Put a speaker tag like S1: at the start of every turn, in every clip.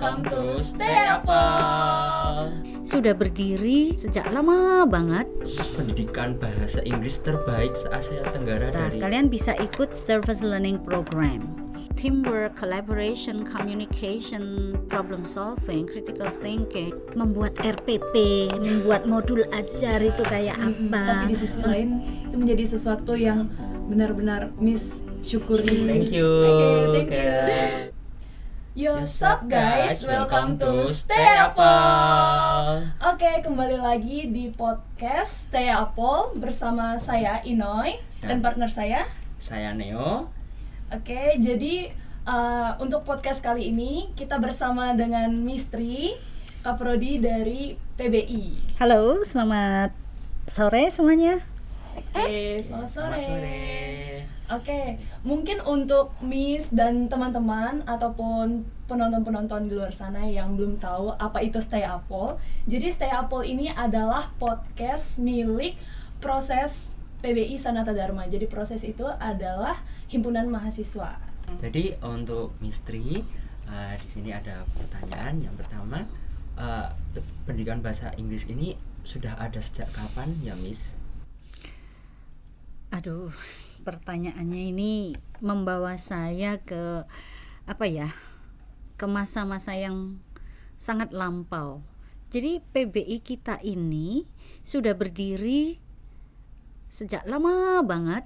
S1: welcome to Stay Apple.
S2: Sudah berdiri sejak lama banget.
S1: Pendidikan bahasa Inggris terbaik se-Asia Tenggara
S2: Nah,
S1: dari
S2: kalian bisa ikut Service Learning Program. Teamwork, collaboration, communication, problem solving, critical thinking, membuat RPP, membuat modul ajar itu kayak apa.
S3: Tapi di sisi lain itu menjadi sesuatu yang benar-benar Miss syukuri.
S1: Thank you.
S3: Thank you.
S1: What's up guys, welcome to Stay Apple.
S3: Oke, kembali lagi di podcast Stay Apple bersama saya Inoy dan partner saya.
S1: Saya Neo.
S3: Oke, jadi untuk podcast kali ini kita bersama dengan Mistri, Kaprodi dari PBI.
S2: Halo, selamat sore semuanya.
S3: Oke, selamat sore.
S1: Selamat sore.
S3: Oke, mungkin untuk Miss dan teman-teman ataupun penonton-penonton di luar sana yang belum tahu apa itu Stay Apple. Jadi Stay Apple ini adalah podcast milik proses PBI Sanata Dharma. Jadi proses itu adalah himpunan mahasiswa.
S1: Jadi untuk Mistri, di sini ada pertanyaan. Yang pertama, pendidikan bahasa Inggris ini sudah ada sejak kapan ya, Miss?
S2: Aduh, pertanyaannya ini membawa saya ke ke masa-masa yang sangat lampau. Jadi PBI kita ini sudah berdiri sejak lama banget.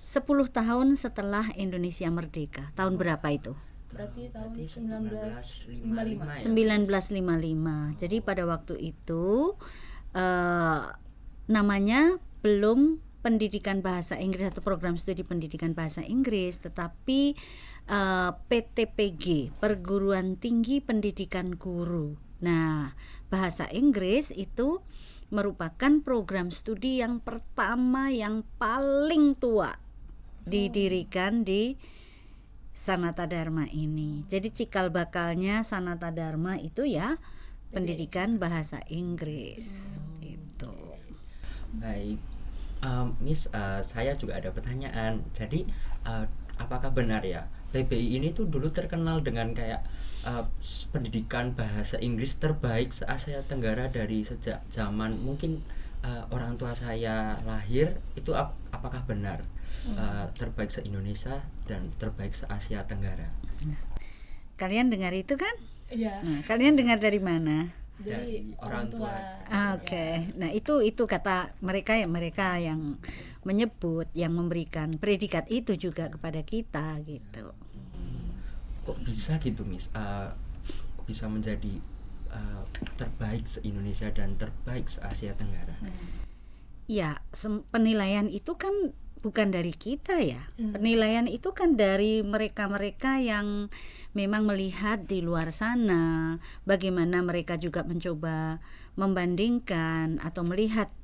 S2: 10 tahun setelah Indonesia merdeka. Tahun berapa itu?
S3: Berarti tahun
S2: 1955. Jadi pada waktu itu namanya belum pendidikan bahasa Inggris atau program studi pendidikan bahasa Inggris, tetapi PTPG, Perguruan Tinggi Pendidikan Guru. Nah, bahasa Inggris itu merupakan program studi yang pertama yang paling tua didirikan di Sanata Dharma ini. Jadi cikal bakalnya Sanata Dharma itu ya pendidikan bahasa Inggris. Itu.
S1: Baik. Miss, saya juga ada pertanyaan. Jadi apakah benar ya PBI ini tuh dulu terkenal dengan kayak pendidikan bahasa Inggris terbaik se-Asia Tenggara dari sejak zaman mungkin orang tua saya lahir itu apakah benar terbaik se-Indonesia dan terbaik se-Asia Tenggara?
S2: Kalian dengar itu kan?
S3: Iya.
S2: Nah, kalian dengar dari mana?
S3: Dari orang tua.
S2: Oke. Nah, itu kata mereka yang menyebut, yang memberikan predikat itu juga kepada kita gitu.
S1: Kok bisa gitu, Miss? Bisa menjadi terbaik se-Indonesia dan terbaik se-Asia Tenggara?
S2: Ya, penilaian itu kan bukan dari kita ya. Penilaian itu kan dari mereka-mereka yang memang melihat di luar sana, bagaimana mereka juga mencoba membandingkan atau melihat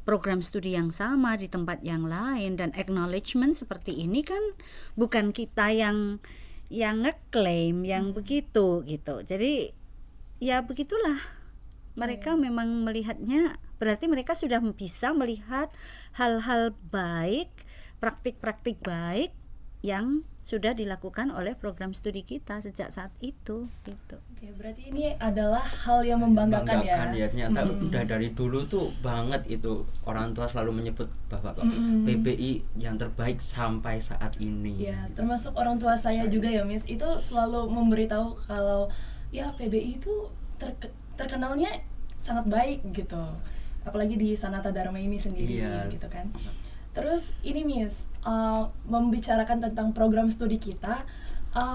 S2: program studi yang sama di tempat yang lain, dan acknowledgement seperti ini kan bukan kita yang ngeklaim yang begitu gitu. Jadi ya begitulah. Mereka memang melihatnya, berarti mereka sudah bisa melihat hal-hal baik, praktik-praktik baik yang sudah dilakukan oleh program studi kita sejak saat itu gitu.
S3: Oke, berarti ini adalah hal yang membanggakan ya.
S1: Ternyata udah dari dulu tuh banget itu orang tua selalu menyebut bahwa PBI yang terbaik sampai saat ini.
S3: Ya, termasuk orang tua saya juga ya, Miss. Itu selalu memberitahu kalau ya PBI itu terkenalnya sangat baik gitu. Apalagi di Sanata Dharma ini sendiri gitu kan. Terus ini Miss, membicarakan tentang program studi kita,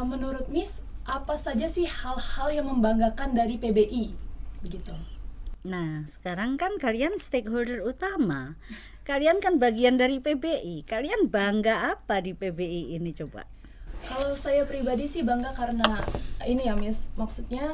S3: menurut Miss apa saja sih hal-hal yang membanggakan dari PBI begitu?
S2: Nah, sekarang kan kalian stakeholder utama. Kalian kan bagian dari PBI. Kalian bangga apa di PBI ini coba?
S3: Kalau saya pribadi sih bangga karena ini ya Miss, maksudnya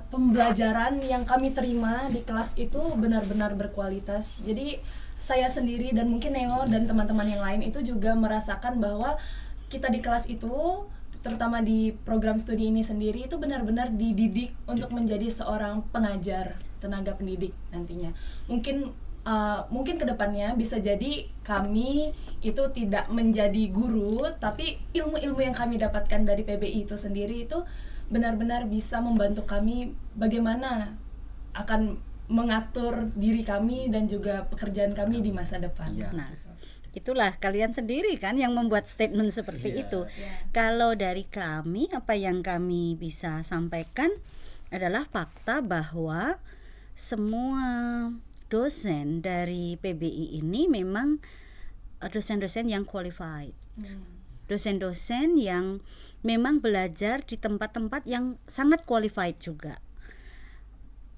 S3: pembelajaran yang kami terima di kelas itu benar-benar berkualitas. Jadi saya sendiri dan mungkin Neo dan teman-teman yang lain itu juga merasakan bahwa kita di kelas itu, terutama di program studi ini sendiri, itu benar-benar dididik untuk menjadi seorang pengajar, tenaga pendidik nantinya. Mungkin mungkin kedepannya bisa jadi kami itu tidak menjadi guru, tapi ilmu-ilmu yang kami dapatkan dari PBI itu sendiri itu benar-benar bisa membantu kami bagaimana akan mengatur diri kami dan juga pekerjaan kami di masa depan.
S1: Iya.
S2: Nah, itulah kalian sendiri kan yang membuat statement seperti
S1: Iya.
S2: itu.
S3: Iya.
S2: Kalau dari kami, apa yang kami bisa sampaikan adalah fakta bahwa semua dosen dari PBI ini memang dosen-dosen yang qualified, dosen-dosen yang memang belajar di tempat-tempat yang sangat qualified juga.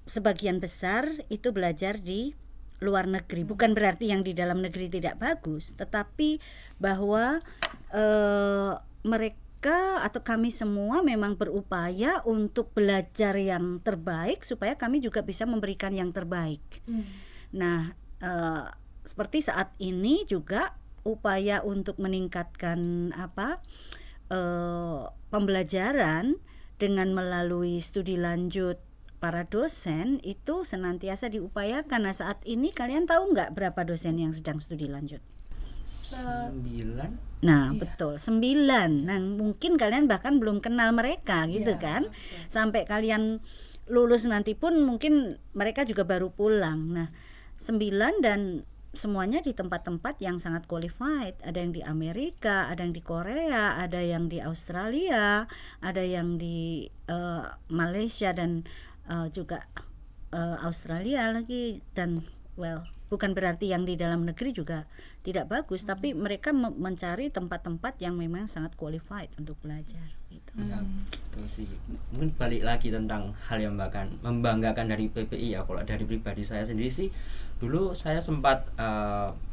S2: Sebagian besar itu belajar di luar negeri, bukan berarti yang di dalam negeri tidak bagus, tetapi bahwa mereka atau kami semua memang berupaya untuk belajar yang terbaik supaya kami juga bisa memberikan yang terbaik. Nah, seperti saat ini juga upaya untuk meningkatkan pembelajaran dengan melalui studi lanjut para dosen itu senantiasa diupayakan. Nah, saat ini kalian tahu nggak berapa dosen yang sedang studi lanjut?
S1: 9.
S2: Nah,
S3: Iya.
S2: betul, 9. Nah, mungkin kalian bahkan belum kenal mereka gitu
S3: Iya,
S2: kan.
S3: betul.
S2: Sampai kalian lulus nanti pun mungkin mereka juga baru pulang. Nah, 9 dan semuanya di tempat-tempat yang sangat qualified. Ada yang di Amerika, ada yang di Korea, ada yang di Australia, ada yang di Malaysia dan juga Australia lagi. Dan bukan berarti yang di dalam negeri juga tidak bagus, tapi mereka mencari tempat-tempat yang memang sangat qualified untuk belajar gitu.
S1: Ya, betul sih. Mungkin balik lagi tentang hal yang membanggakan dari PPI ya. Kalau dari pribadi saya sendiri sih, dulu saya sempat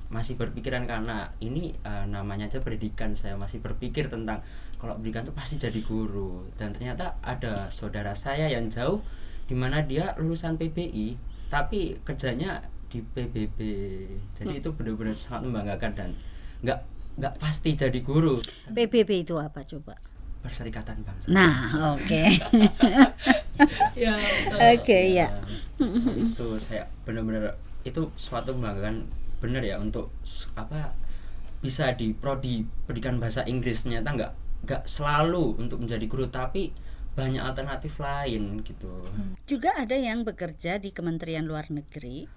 S1: masih berpikiran karena ini namanya aja pendidikan, saya masih berpikir tentang kalau pendidikan itu pasti jadi guru. Dan ternyata ada saudara saya yang jauh, dimana dia lulusan PBI tapi kerjanya di PBB. Jadi itu benar-benar sangat membanggakan dan nggak pasti jadi guru.
S2: PBB itu apa coba?
S1: Perserikatan Bangsa.
S2: Nah, oke.
S3: Ya, betul.
S2: Oke, ya.
S1: Itu saya benar-benar itu suatu membanggakan benar ya untuk bisa di prodi pendidikan bahasa Inggris. Ternyata nggak selalu untuk menjadi guru, tapi banyak alternatif lain gitu.
S2: Juga ada yang bekerja di Kementerian Luar Negeri,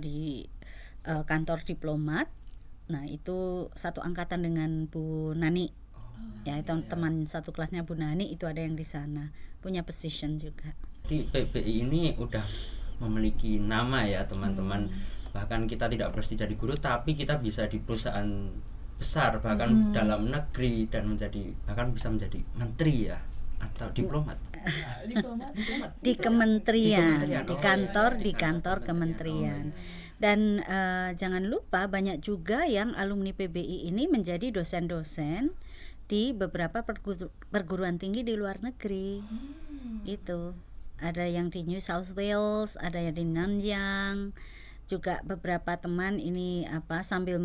S2: di kantor diplomat. Nah, itu satu angkatan dengan Bu Nani. Ya, itu teman satu kelasnya Bu Nani, itu ada yang di sana punya position juga.
S1: Di PBI ini udah memiliki nama ya teman-teman. Bahkan kita tidak pasti jadi guru, tapi kita bisa di perusahaan besar bahkan dalam negeri dan bahkan bisa menjadi menteri ya atau diplomat.
S3: Diplomat.
S2: Di kementerian,
S1: Kementerian.
S2: di
S1: Oh,
S2: kantor,
S1: iya,
S2: di kantor kementerian. Dan jangan lupa banyak juga yang alumni PBI ini menjadi dosen-dosen di beberapa perguruan tinggi di luar negeri. Itu ada yang di New South Wales, ada yang di Nanyang. Juga beberapa teman ini sambil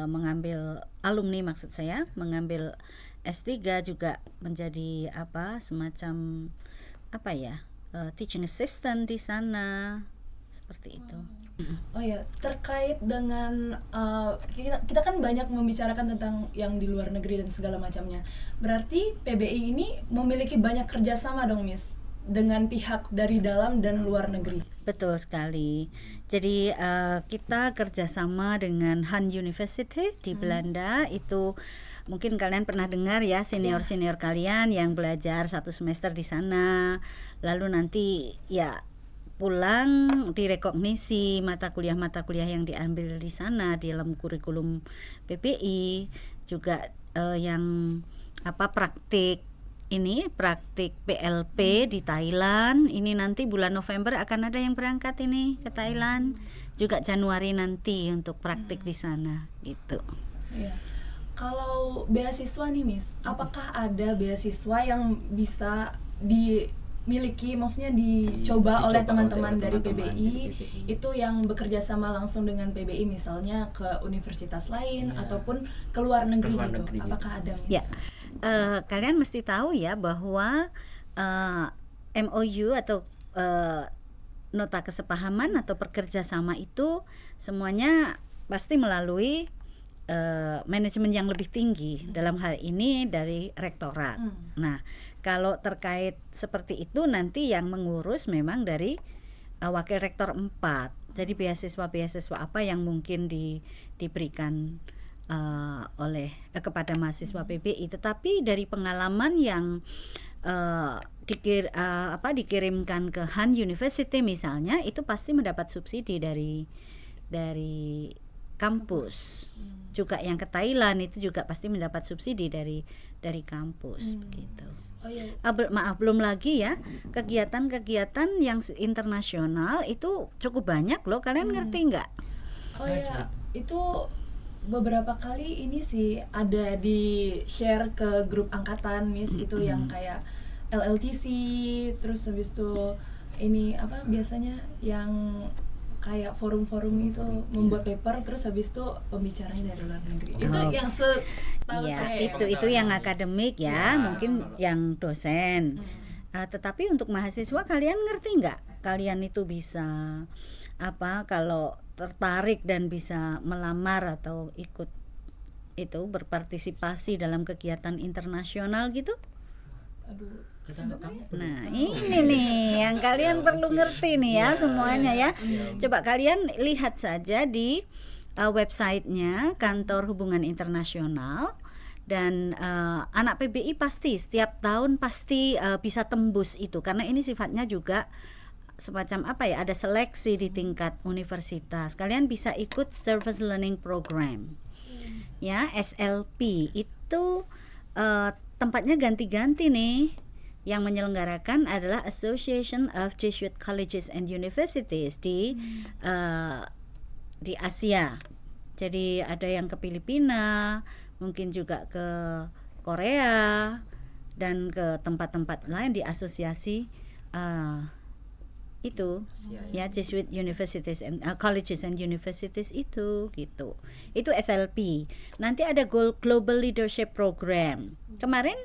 S2: mengambil alumni, maksud saya mengambil S3 juga menjadi semacam teaching assistant di sana, seperti itu.
S3: Oh ya, terkait dengan kita kan banyak membicarakan tentang yang di luar negeri dan segala macamnya. Berarti PBI ini memiliki banyak kerjasama dong, Miss, dengan pihak dari dalam dan luar negeri.
S2: Betul sekali. Jadi kita kerjasama dengan Han University di Belanda. Itu mungkin kalian pernah dengar ya, senior-senior kalian yang belajar 1 semester di sana, lalu nanti ya pulang direkognisi mata kuliah yang diambil di sana di dalam kurikulum PPI. Juga yang praktik PLP di Thailand. Ini nanti bulan November akan ada yang berangkat ini ke Thailand. Juga Januari nanti untuk praktik di sana gitu.
S3: Iya. Kalau beasiswa nih, Miss, apakah ada beasiswa yang bisa dimiliki, maksudnya dicoba oleh teman-teman dari PBI, itu yang bekerja sama langsung dengan PBI, misalnya ke universitas lain ataupun ke luar negeri gitu. Apakah ada, Miss?
S2: Ya. Kalian mesti tahu ya bahwa MOU atau nota kesepahaman atau perkerjasama itu semuanya pasti melalui manajemen yang lebih tinggi, dalam hal ini dari rektorat. Nah, kalau terkait seperti itu nanti yang mengurus memang dari wakil rektor 4. Jadi beasiswa apa yang mungkin diberikan oleh kepada mahasiswa PBI. Tetapi dari pengalaman yang dikirimkan ke Han University misalnya, itu pasti mendapat subsidi dari kampus. Juga yang ke Thailand itu juga pasti mendapat subsidi dari kampus begitu.
S3: Oh, iya.
S2: Maaf, belum lagi ya kegiatan-kegiatan yang internasional itu cukup banyak loh. Kalian ngerti nggak?
S3: Oh ya, itu beberapa kali ini sih ada di share ke grup angkatan Miss, itu yang kayak LLTC, terus habis itu ini apa biasanya yang kayak forum-forum itu membuat paper, terus habis itu pembicaranya dari luar negeri. Itu yang setahu
S2: Iya,
S3: saya.
S2: itu yang akademik ya, mungkin yang dosen. Tetapi untuk mahasiswa kalian ngerti nggak? Kalian itu bisa kalau tertarik dan bisa melamar atau ikut itu berpartisipasi dalam kegiatan internasional gitu?
S3: Aduh,
S2: Nah, ini nih yang kalian perlu ngerti nih ya semuanya ya. Coba kalian lihat saja di websitenya Kantor Hubungan Internasional, dan anak PBI pasti setiap tahun pasti bisa tembus itu, karena ini sifatnya juga semacam ada seleksi di tingkat universitas. Kalian bisa ikut Service Learning Program ya, SLP itu tempatnya ganti-ganti nih. Yang menyelenggarakan adalah Association of Jesuit Colleges and Universities di Asia. Jadi ada yang ke Filipina, mungkin juga ke Korea, dan ke tempat-tempat lain di asosiasi itu ya, Jesuit Universities and Colleges and Universities itu gitu. Itu SLP. Nanti ada Global Leadership Program. Kemarin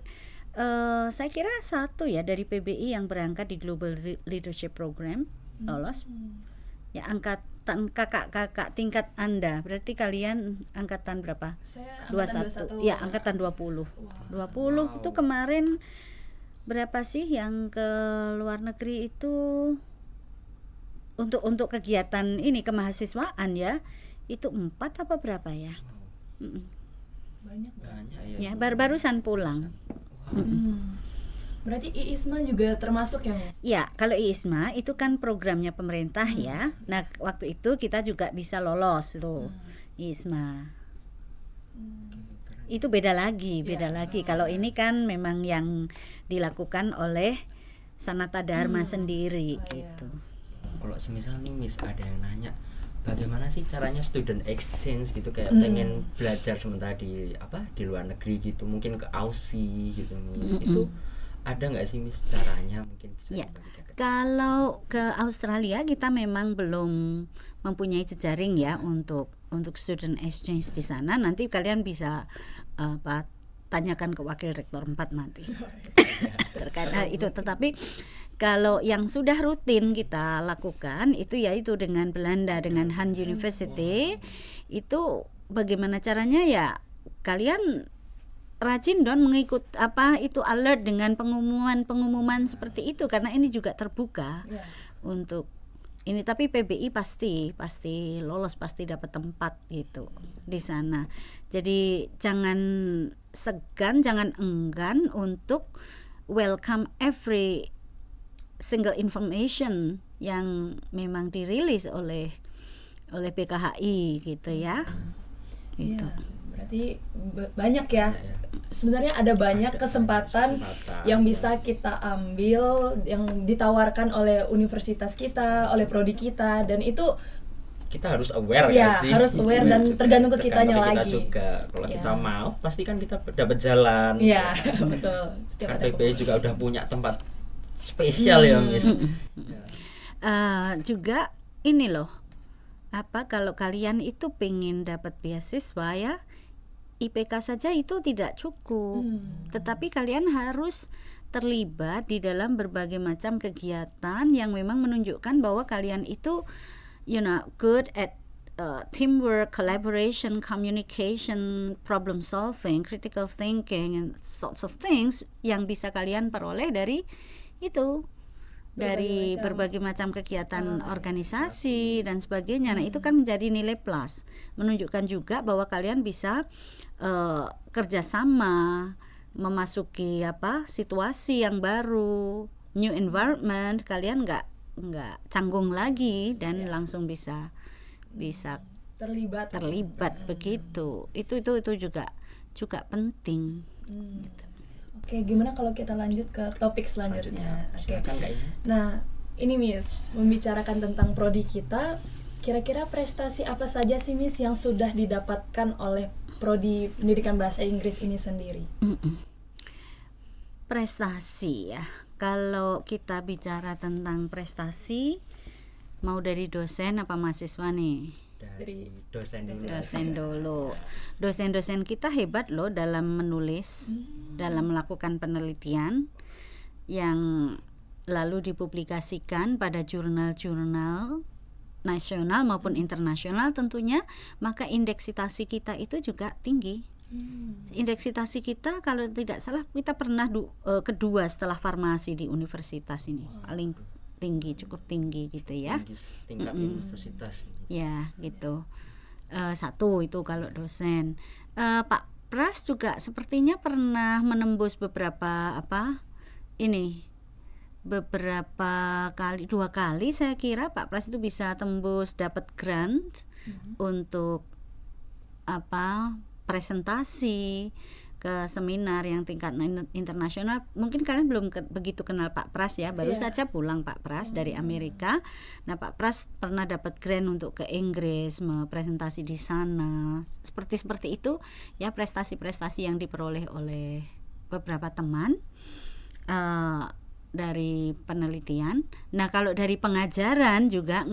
S2: saya kira satu ya dari PBI yang berangkat di Global Leadership Program lolos. Ya, angkatan kakak-kakak tingkat Anda. Berarti kalian angkatan berapa?
S3: Saya
S2: 21.
S3: 21.
S2: Ya, angkatan 20. 20 itu kemarin berapa sih yang ke luar negeri itu untuk kegiatan ini kemahasiswaan ya? Itu 4 apa berapa ya?
S3: Banyak
S2: Ya, baru-barusan pulang.
S3: Berarti IISMA juga termasuk ya Mas?
S2: Ya, kalau IISMA itu kan programnya pemerintah ya. Nah, waktu itu kita juga bisa lolos tuh IISMA. Itu beda lagi. Kalau ini kan memang yang dilakukan oleh Sanata Dharma sendiri gitu.
S1: Kalau semisal nih Miss ada yang nanya, bagaimana sih caranya student exchange gitu, kayak pengen belajar sementara di luar negeri gitu, mungkin ke Aussie gitu Miss. Itu ada nggak sih Miss caranya, mungkin bisa dibagikan?
S2: Kalau ke Australia kita memang belum mempunyai jejaring ya untuk student exchange di sana. Nanti kalian bisa tanyakan ke wakil rektor 4 nanti terkait hal itu. Tetapi kalau yang sudah rutin kita lakukan itu yaitu dengan Belanda, dengan Han University, itu bagaimana caranya ya, kalian rajin dong mengikut itu alert dengan pengumuman seperti itu, karena ini juga terbuka untuk ini. Tapi PBI pasti lolos, pasti dapat tempat gitu di sana. Jadi jangan segan, jangan enggan untuk welcome every single information yang memang dirilis oleh BKHI gitu ya. Itu.
S3: Berarti banyak ya. Sebenarnya ada banyak kesempatan yang bisa kita ambil, yang ditawarkan oleh universitas kita, oleh prodi kita, dan itu
S1: kita harus aware
S3: ya,
S1: sih?
S3: harus aware dan tergantung ke kitanya
S1: kita
S3: lagi.
S1: Juga. Kalau kita mau, pasti kan kita dapat jalan.
S3: Iya, betul.
S1: Kan PBI juga udah punya tempat spesial ya Miss.
S2: Juga ini loh, kalau kalian itu pengen dapat beasiswa ya, IPK saja itu tidak cukup, tetapi kalian harus terlibat di dalam berbagai macam kegiatan yang memang menunjukkan bahwa kalian itu good at teamwork, collaboration, communication, problem solving, critical thinking, and sorts of things yang bisa kalian peroleh dari itu, dari berbagai macam kegiatan organisasi dan sebagainya. Nah, itu kan menjadi nilai plus, menunjukkan juga bahwa kalian bisa kerjasama, memasuki situasi yang baru, new environment, kalian nggak canggung lagi dan langsung bisa
S3: terlibat
S2: begitu. Itu juga penting.
S3: Gitu. Oke, gimana kalau kita lanjut ke topik selanjutnya? Oke. Nah, ini Miss, membicarakan tentang prodi kita, kira-kira prestasi apa saja sih Miss yang sudah didapatkan oleh prodi pendidikan bahasa Inggris ini sendiri?
S2: Prestasi ya. Kalau kita bicara tentang prestasi, mau dari dosen apa mahasiswa nih?
S1: Dari dosen
S2: dulu. Dosen-dosen kita hebat loh dalam menulis, dalam melakukan penelitian yang lalu dipublikasikan pada jurnal-jurnal nasional maupun internasional tentunya, maka indeks citasi kita itu juga tinggi. Indeks citasi kita kalau tidak salah kita pernah kedua setelah farmasi di universitas ini. Paling tinggi, cukup tinggi gitu ya.
S1: Tingkat universitas.
S2: Ya, gitu. Satu itu kalau dosen. Pak Pras juga sepertinya pernah menembus beberapa kali, 2 kali saya kira Pak Pras itu bisa tembus dapat grant untuk presentasi ke seminar yang tingkat internasional. Mungkin kalian belum begitu kenal Pak Pras ya, baru saja pulang Pak Pras dari Amerika. Nah, Pak Pras pernah dapat grant untuk ke Inggris, presentasi di sana. Seperti itu ya, prestasi-prestasi yang diperoleh oleh beberapa teman dari penelitian. Nah, kalau dari pengajaran juga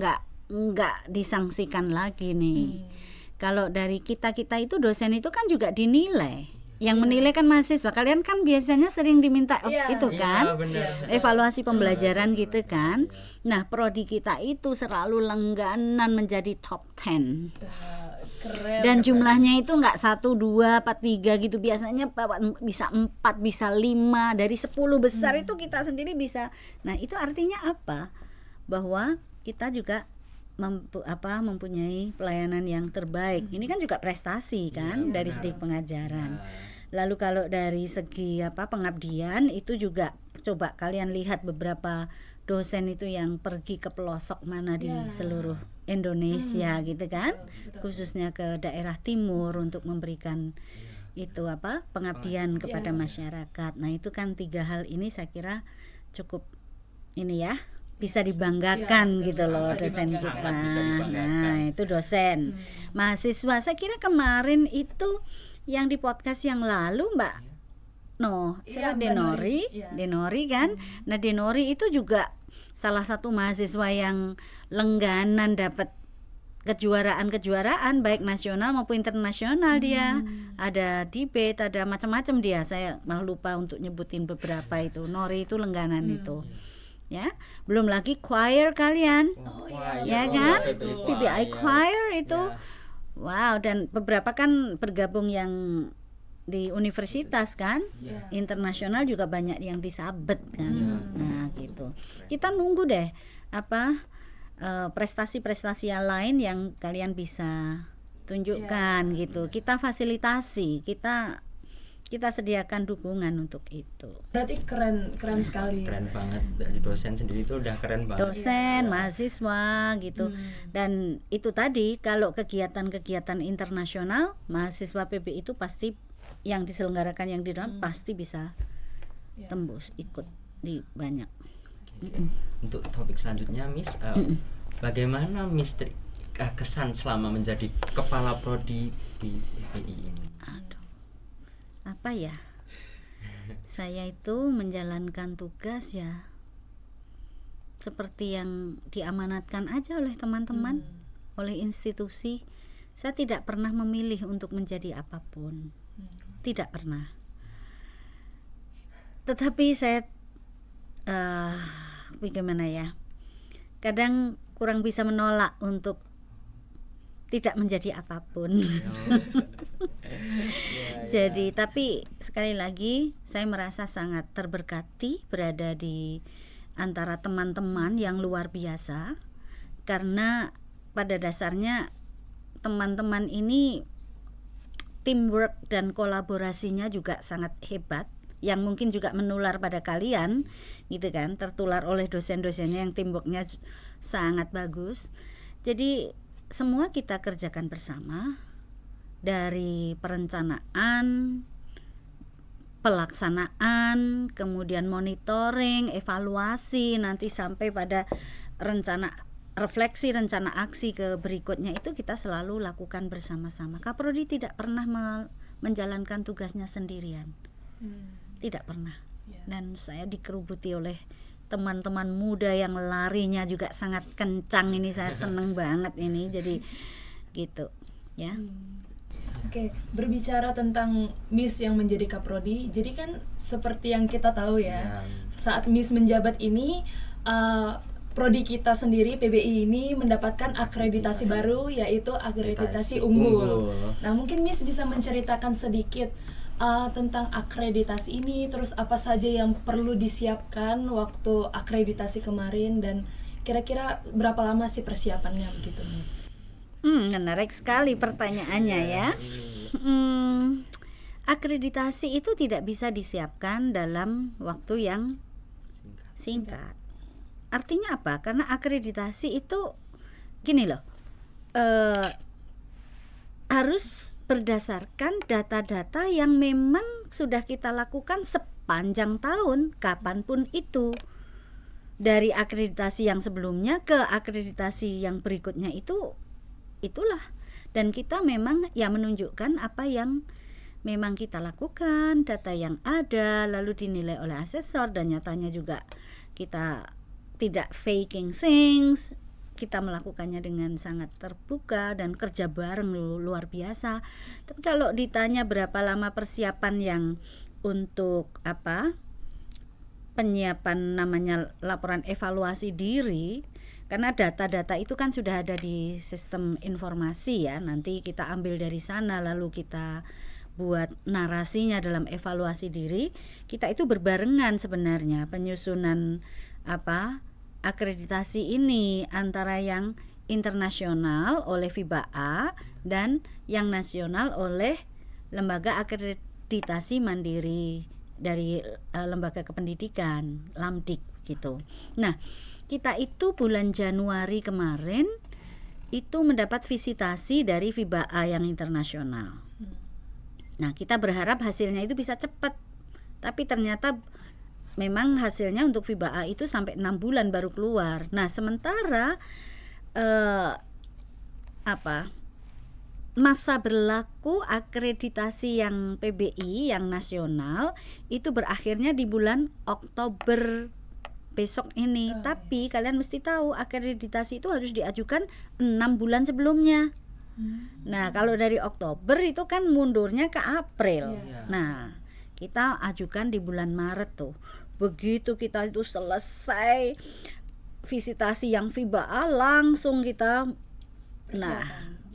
S2: nggak disangsikan lagi nih. Kalau dari kita itu dosen itu kan juga dinilai. Yang menilai kan mahasiswa. Kalian kan biasanya sering diminta evaluasi pembelajaran gitu kan. Nah, prodi kita itu selalu langganan menjadi top 10.
S3: Keren.
S2: Dan jumlahnya itu nggak 1, 2, 4, 3 gitu. Biasanya bisa 4, bisa 5. Dari 10 besar itu kita sendiri bisa. Nah, itu artinya apa? Bahwa kita juga mempunyai pelayanan yang terbaik. Ini kan juga prestasi kan dari segi pengajaran. Lalu kalau dari segi pengabdian itu juga coba kalian lihat beberapa dosen itu yang pergi ke pelosok mana di seluruh Indonesia gitu kan.
S3: Betul.
S2: Khususnya ke daerah timur untuk memberikan itu pengabdian kepada masyarakat. Nah, itu kan 3 hal ini saya kira cukup ini ya, bisa dibanggakan gitu loh dosen kita. Nah, itu dosen. Mahasiswa saya kira kemarin itu yang di podcast yang lalu Mbak Denori kan. Nah, Denori itu juga salah satu mahasiswa yang langganan dapat kejuaraan baik nasional maupun internasional. Dia ada debate, ada macam-macam dia. Saya malah lupa untuk nyebutin beberapa itu. Nori itu langganan itu. Ya, belum lagi choir kalian. Ya kan? PBI choir itu. Wow, dan beberapa kan bergabung yang di universitas kan, internasional juga banyak yang disabet kan. Nah, gitu. Kita nunggu deh prestasi-prestasi yang lain yang kalian bisa tunjukkan gitu. Kita fasilitasi, kita sediakan dukungan untuk itu.
S3: Berarti keren sekali.
S1: Keren banget, dari dosen sendiri itu udah keren banget.
S2: Dosen, mahasiswa gitu. Dan itu tadi kalau kegiatan-kegiatan internasional, mahasiswa PB itu pasti yang diselenggarakan yang di dalam pasti bisa tembus ikut di banyak.
S1: Untuk topik selanjutnya Miss, bagaimana Miss kesan selama menjadi kepala prodi di PBI ini?
S2: Apa ya, saya itu menjalankan tugas ya seperti yang diamanatkan aja oleh teman-teman, oleh institusi. Saya tidak pernah memilih untuk menjadi apapun, tidak pernah. tetapi saya bagaimana ya? Kadang kurang bisa menolak untuk tidak menjadi apapun. Jadi, tapi sekali lagi saya merasa sangat terberkati berada di antara teman-teman yang luar biasa, karena pada dasarnya teman-teman ini teamwork dan kolaborasinya juga sangat hebat, yang mungkin juga menular pada kalian gitu kan, tertular oleh dosen-dosennya yang teamworknya sangat bagus. Jadi semua kita kerjakan bersama, dari perencanaan, pelaksanaan, kemudian monitoring, evaluasi, nanti sampai pada rencana refleksi, rencana aksi ke berikutnya, itu kita selalu lakukan bersama-sama. Kaprodi tidak pernah menjalankan tugasnya sendirian, tidak pernah. Dan saya dikerubuti oleh teman-teman muda yang larinya juga sangat kencang ini, saya seneng banget ini, jadi gitu ya.
S3: Oke, berbicara tentang Miss yang menjadi Kaprodi, jadi kan seperti yang kita tahu ya, saat Miss menjabat ini, prodi kita sendiri PBI ini mendapatkan akreditasi baru, yaitu akreditasi unggul. Nah, mungkin Miss bisa menceritakan sedikit tentang akreditasi ini, terus apa saja yang perlu disiapkan waktu akreditasi kemarin, dan kira-kira berapa lama sih persiapannya begitu, Miss?
S2: Menarik sekali pertanyaannya ya. Akreditasi itu tidak bisa disiapkan dalam waktu yang singkat. Artinya apa? Karena akreditasi itu gini loh, harus berdasarkan data-data yang memang sudah kita lakukan sepanjang tahun, kapanpun itu. Dari akreditasi yang sebelumnya ke akreditasi yang berikutnya itulah, dan kita memang ya menunjukkan apa yang memang kita lakukan, data yang ada, lalu dinilai oleh asesor, dan nyatanya juga kita tidak faking things, kita melakukannya dengan sangat terbuka dan kerja bareng luar biasa. Tapi kalau ditanya berapa lama persiapan yang untuk penyiapan namanya laporan evaluasi diri, karena data-data itu kan sudah ada di sistem informasi ya, nanti kita ambil dari sana lalu kita buat narasinya dalam evaluasi diri. Kita itu berbarengan sebenarnya penyusunan akreditasi ini antara yang internasional oleh FIBA-A dan yang nasional oleh lembaga akreditasi mandiri dari lembaga kependidikan Lamdik gitu. Nah, kita itu bulan Januari kemarin itu mendapat visitasi dari FIBA-A yang internasional. Nah, kita berharap hasilnya itu bisa cepat, tapi ternyata memang hasilnya untuk FIBA-A itu sampai 6 bulan baru keluar. Nah, sementara masa berlaku akreditasi yang PBI yang nasional itu berakhirnya di bulan Oktober besok ini. Tapi kalian mesti tahu akreditasi itu harus diajukan 6 bulan sebelumnya. Nah, kalau dari Oktober itu kan mundurnya ke April. Nah, kita ajukan di bulan Maret tuh. Begitu kita itu selesai visitasi yang FIBA-A, langsung kita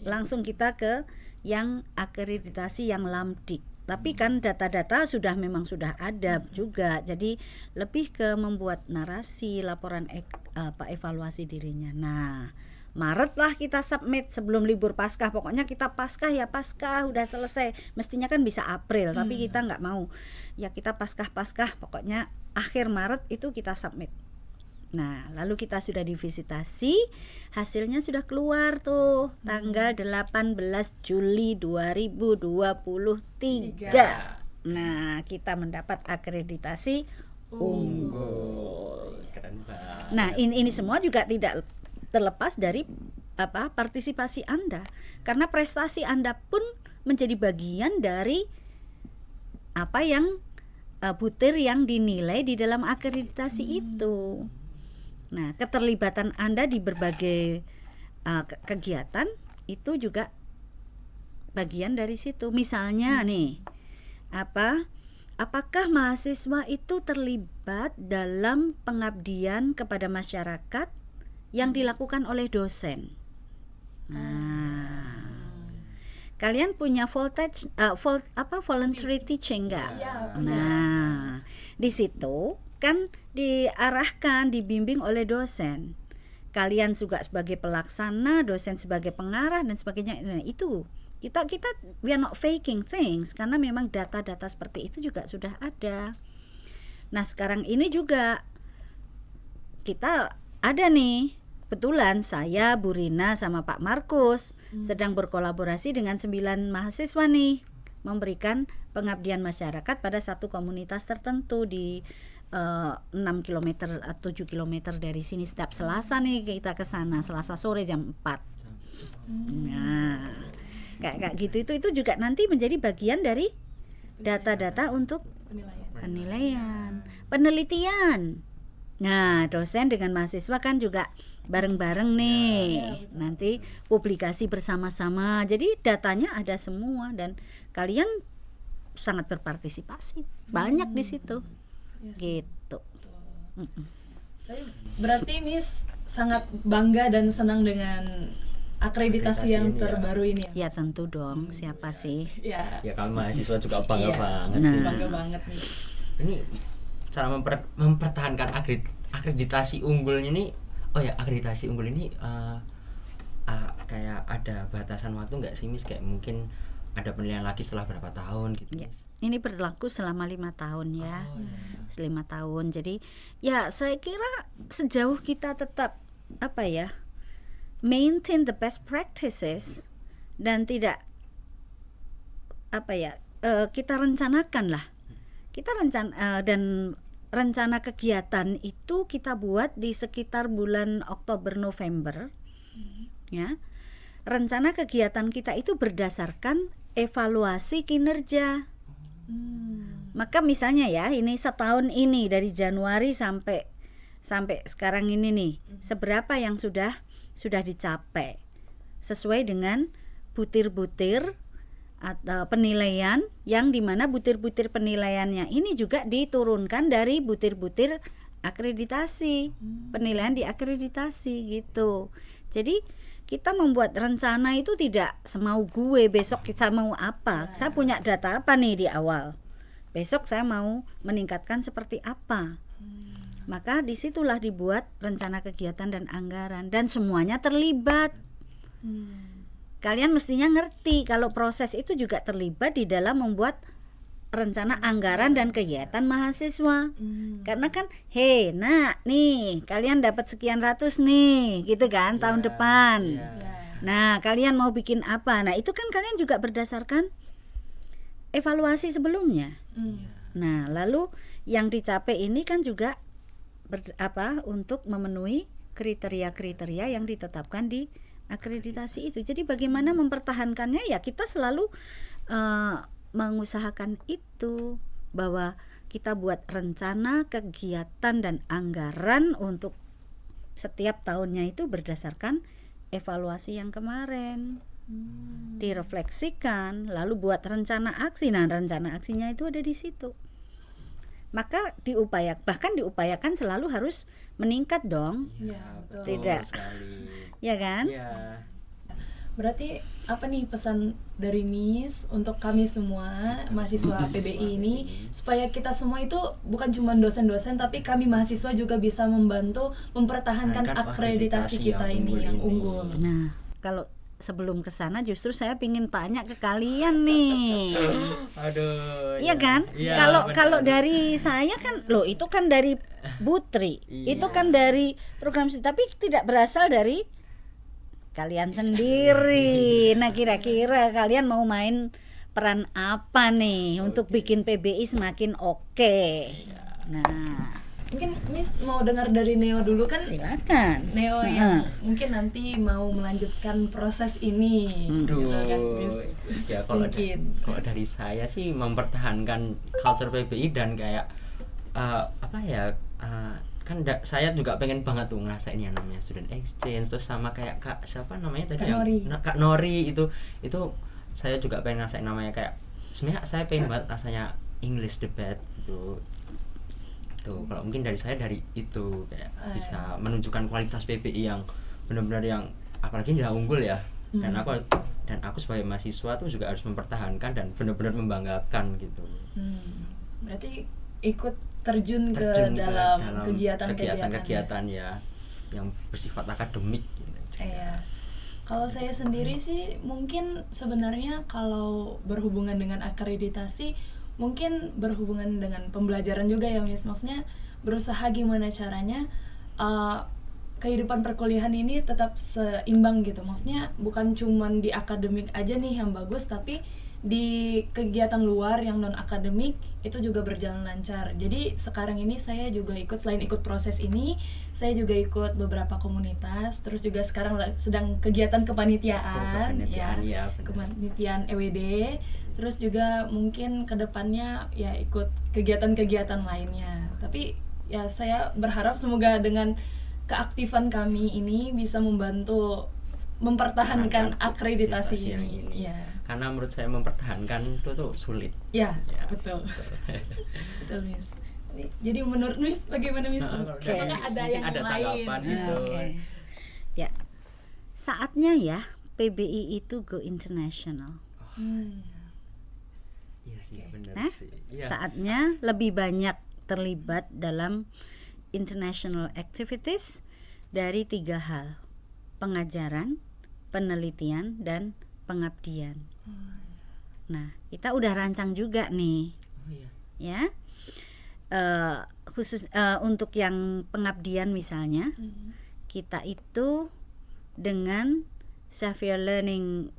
S2: langsung kita ke yang akreditasi yang Lamdik. Tapi kan data-data memang sudah ada juga. Jadi lebih ke membuat narasi, laporan evaluasi dirinya. Nah, Maret lah kita submit sebelum libur Paskah. Pokoknya kita Paskah udah selesai. Mestinya kan bisa April, tapi kita nggak mau. Ya kita Paskah pokoknya akhir Maret itu kita submit. Nah, lalu kita sudah divisitasi, hasilnya sudah keluar tuh tanggal 18 Juli 2023. Nah, kita mendapat akreditasi unggul. Nah, ini semua juga tidak terlepas dari partisipasi Anda, karena prestasi Anda pun menjadi bagian dari apa yang butir yang dinilai di dalam akreditasi itu. Nah, keterlibatan Anda di berbagai kegiatan itu juga bagian dari situ. Misalnya nih, apakah mahasiswa itu terlibat dalam pengabdian kepada masyarakat yang dilakukan oleh dosen? Nah, kalian punya voluntary teaching nggak?
S3: Iya,
S2: Nah, di situ kan diarahkan, dibimbing oleh dosen. Kalian juga sebagai pelaksana, dosen sebagai pengarah dan sebagainya. Nah, itu kita we are not faking things, karena memang data-data seperti itu juga sudah ada. Nah, sekarang ini juga kita ada nih, kebetulan saya, Bu Rina sama Pak Markus sedang berkolaborasi dengan 9 mahasiswa nih, memberikan pengabdian masyarakat pada satu komunitas tertentu di 6 km atau 7 km dari sini. Setiap Selasa nih kita ke sana, Selasa sore jam 4. Nah, kayak gitu itu juga nanti menjadi bagian dari data-data untuk penelitian. Nah, dosen dengan mahasiswa kan juga bareng-bareng nih. Nanti publikasi bersama-sama. Jadi datanya ada semua dan kalian sangat berpartisipasi. Banyak di situ. Gitu.
S3: Tapi berarti Miss sangat bangga dan senang dengan akreditasi yang terbaru ini
S2: ya? Ya tentu dong, siapa sih?
S3: Ya
S1: kalau mahasiswa juga bangga banget
S3: sih. Bangga banget nih.
S1: Ini cara mempertahankan akreditasi unggulnya ini. Oh ya, akreditasi unggul ini kayak ada batasan waktu nggak sih, Miss? Kayak mungkin ada penilaian lagi setelah berapa tahun gitu,
S2: ya. Ini berlaku selama 5 tahun ya. 5 tahun. Jadi ya saya kira sejauh kita tetap maintain the best practices dan tidak kita rencanakan lah. Kita dan rencana kegiatan itu kita buat di sekitar bulan Oktober November. Ya. Rencana kegiatan kita itu berdasarkan evaluasi kinerja. Maka misalnya ya, ini setahun ini dari Januari sampai sekarang ini nih, seberapa yang sudah dicapai sesuai dengan butir-butir atau penilaian, yang dimana butir-butir penilaiannya ini juga diturunkan dari butir-butir akreditasi, penilaian di akreditasi gitu. Jadi kita membuat rencana itu tidak semau gue, besok kita mau apa, saya punya data apa nih di awal, besok saya mau meningkatkan seperti apa. Maka disitulah dibuat rencana kegiatan dan anggaran, dan semuanya terlibat. Kalian mestinya ngerti kalau proses itu juga terlibat di dalam membuat rencana anggaran dan kegiatan mahasiswa. Karena kan, nih kalian dapat sekian ratus nih, gitu kan, tahun depan. Nah, kalian mau bikin apa? Nah, itu kan kalian juga berdasarkan evaluasi sebelumnya. Nah, lalu yang dicapai ini kan juga untuk memenuhi kriteria-kriteria yang ditetapkan di akreditasi itu. Jadi bagaimana mempertahankannya, ya kita selalu mengusahakan itu, bahwa kita buat rencana kegiatan dan anggaran untuk setiap tahunnya itu berdasarkan evaluasi yang kemarin. Direfleksikan, lalu buat rencana aksi. Nah, rencana aksinya itu ada di situ. Maka diupayakan selalu harus meningkat dong.
S3: Ya, betul.
S2: Tidak. Ya kan?
S1: Ya.
S3: Berarti apa nih pesan dari Miss untuk kami semua mahasiswa PBI ini, supaya kita semua itu bukan cuma dosen-dosen, tapi kami mahasiswa juga bisa membantu mempertahankan akreditasi kita ini yang unggul.
S2: Nah, kalau sebelum ke sana justru saya ingin tanya ke kalian nih.
S1: Aduh.
S2: Iya kan? Kalau dari saya kan, itu kan dari Butri. Itu kan dari program studi, tapi tidak berasal dari kalian sendiri. Nah, kira-kira kalian mau main peran apa nih untuk bikin PBI semakin oke? Nah,
S3: mungkin Miss mau dengar dari Neo dulu kan?
S2: Silakan.
S3: Neo yang mungkin nanti mau melanjutkan proses ini. Gitu kan, Miss?
S1: Ya, kalau dari saya sih mempertahankan culture PBI dan kayak kan saya juga pengen banget tuh ngerasain yang namanya student exchange, terus sama kayak siapa namanya tadi, Kak Nori itu saya juga pengen ngerasain namanya, kayak sebenarnya saya pengen banget rasanya English debate gitu. Tuh, kalau mungkin dari saya dari itu kayak bisa menunjukkan kualitas PBI yang benar-benar yang apalagi nggak unggul ya. Dan aku sebagai mahasiswa tuh juga harus mempertahankan dan benar-benar membanggakan gitu.
S3: Berarti ikut terjun ke dalam kegiatan-kegiatan
S1: ya yang bersifat akademik gitu.
S3: Iya. Kalau saya sendiri sih mungkin sebenarnya kalau berhubungan dengan akreditasi mungkin berhubungan dengan pembelajaran juga ya Miss. Maksudnya berusaha gimana caranya kehidupan perkuliahan ini tetap seimbang gitu. Maksudnya bukan cuman di akademik aja nih yang bagus, tapi di kegiatan luar yang non akademik itu juga berjalan lancar. Jadi sekarang ini saya juga ikut, selain ikut proses ini, saya juga ikut beberapa komunitas. Terus juga sekarang sedang kegiatan kepanitiaan ya, kepanitiaan EWD. Terus juga mungkin kedepannya ya ikut kegiatan-kegiatan lainnya. Tapi ya saya berharap semoga dengan keaktifan kami ini bisa membantu mempertahankan akreditasi ini. Ya.
S1: Karena menurut saya mempertahankan itu tuh sulit.
S3: Ya. Betul. Betul Miss. Jadi menurut Miss bagaimana Miss? Apakah ada yang lain?
S1: Gitu.
S2: Ya, saatnya ya PBI itu go international.
S1: Iya sih, benar sih. Ya.
S2: Saatnya lebih banyak terlibat dalam international activities dari 3 hal: pengajaran, penelitian, dan pengabdian. Nah, kita udah rancang juga nih, ya. Khusus untuk yang pengabdian misalnya, kita itu dengan Xavier Learning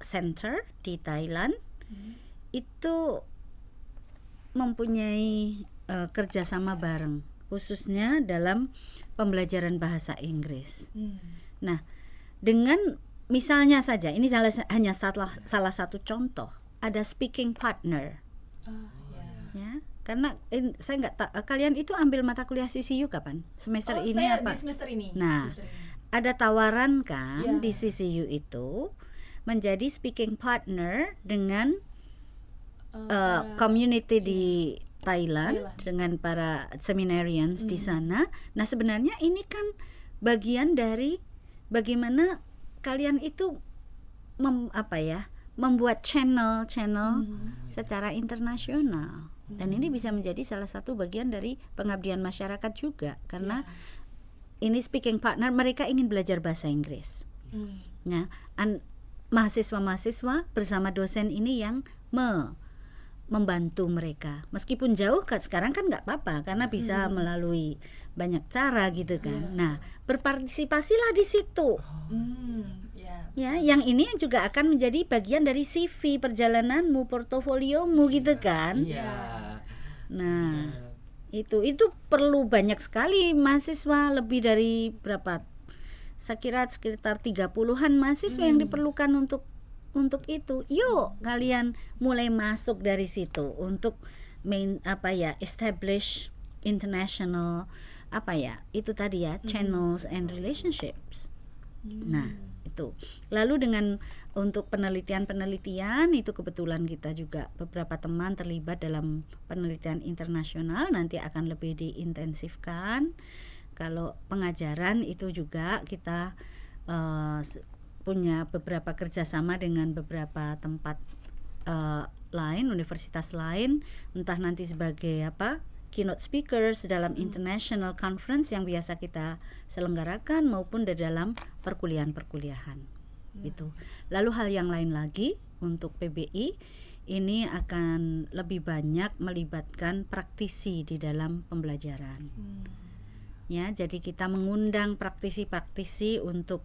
S2: Center di Thailand itu mempunyai kerjasama bareng, khususnya dalam pembelajaran bahasa Inggris. Nah, dengan misalnya saja, ini hanya salah satu contoh, ada speaking partner. Ya, karena saya nggak tahu kalian itu ambil mata kuliah CCU kapan? Semester ini
S3: saya
S2: apa?
S3: Di semester ini.
S2: Nah, ada tawaran kan di CCU itu menjadi speaking partner dengan community di Thailand dengan para seminarians di sana. Nah, sebenarnya ini kan bagian dari bagaimana kalian itu membuat channel secara internasional. Dan ini bisa menjadi salah satu bagian dari pengabdian masyarakat juga, karena ini speaking partner, mereka ingin belajar bahasa Inggris. Nah, mahasiswa-mahasiswa bersama dosen ini yang membantu mereka, meskipun jauh sekarang kan nggak apa-apa karena bisa melalui banyak cara gitu kan. Nah, berpartisipasilah di situ. Ya, yang ini juga akan menjadi bagian dari CV perjalananmu, portofoliomu gitu kan. Nah, itu perlu banyak sekali mahasiswa, lebih dari berapa? Saya kira sekitar 30-an mahasiswa yang diperlukan untuk itu. Yuk kalian mulai masuk dari situ untuk establish international itu tadi ya, channels and relationships. Nah, itu. Lalu dengan untuk penelitian itu kebetulan kita juga beberapa teman terlibat dalam penelitian internasional, nanti akan lebih diintensifkan. Kalau pengajaran itu juga kita punya beberapa kerjasama dengan beberapa tempat lain, universitas lain, entah nanti sebagai keynote speakers dalam international conference yang biasa kita selenggarakan, maupun di dalam perkuliahan gitu. Lalu hal yang lain lagi untuk PBI ini akan lebih banyak melibatkan praktisi di dalam pembelajaran. Ya, jadi kita mengundang praktisi-praktisi untuk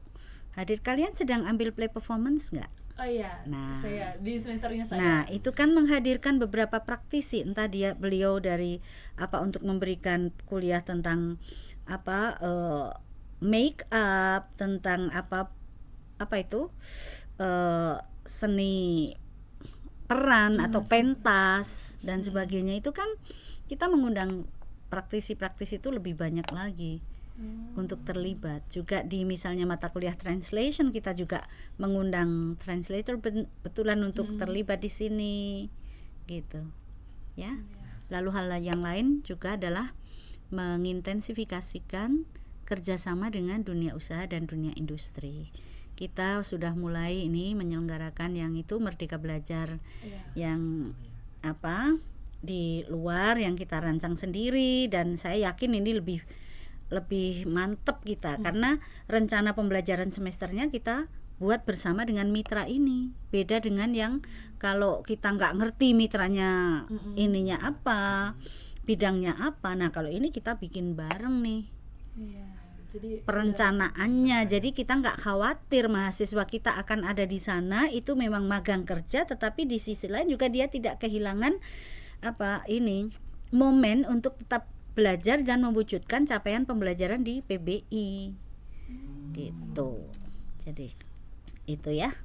S2: hadir. Kalian sedang ambil play performance nggak?
S3: Oh iya, saya di semesternya saya.
S2: Nah, itu kan menghadirkan beberapa praktisi, entah beliau dari untuk memberikan kuliah tentang make up, tentang seni peran atau pentas dan sebagainya. Itu kan kita mengundang praktisi-praktisi itu lebih banyak lagi untuk terlibat. Juga di misalnya mata kuliah translation, kita juga mengundang translator betulan untuk terlibat di sini gitu. ya. Lalu hal yang lain juga adalah mengintensifikasikan kerjasama dengan dunia usaha dan dunia industri. Kita sudah mulai ini menyelenggarakan yang itu Merdeka Belajar yang di luar yang kita rancang sendiri, dan saya yakin ini lebih mantep kita karena rencana pembelajaran semesternya kita buat bersama dengan mitra ini. Beda dengan yang kalau kita nggak ngerti mitranya ininya apa, bidangnya apa. Nah kalau ini kita bikin bareng nih. Jadi perencanaannya, jadi kita nggak khawatir mahasiswa kita akan ada di sana itu memang magang kerja, tetapi di sisi lain juga dia tidak kehilangan momen untuk tetap belajar dan mewujudkan capaian pembelajaran di PBI gitu. Jadi itu ya.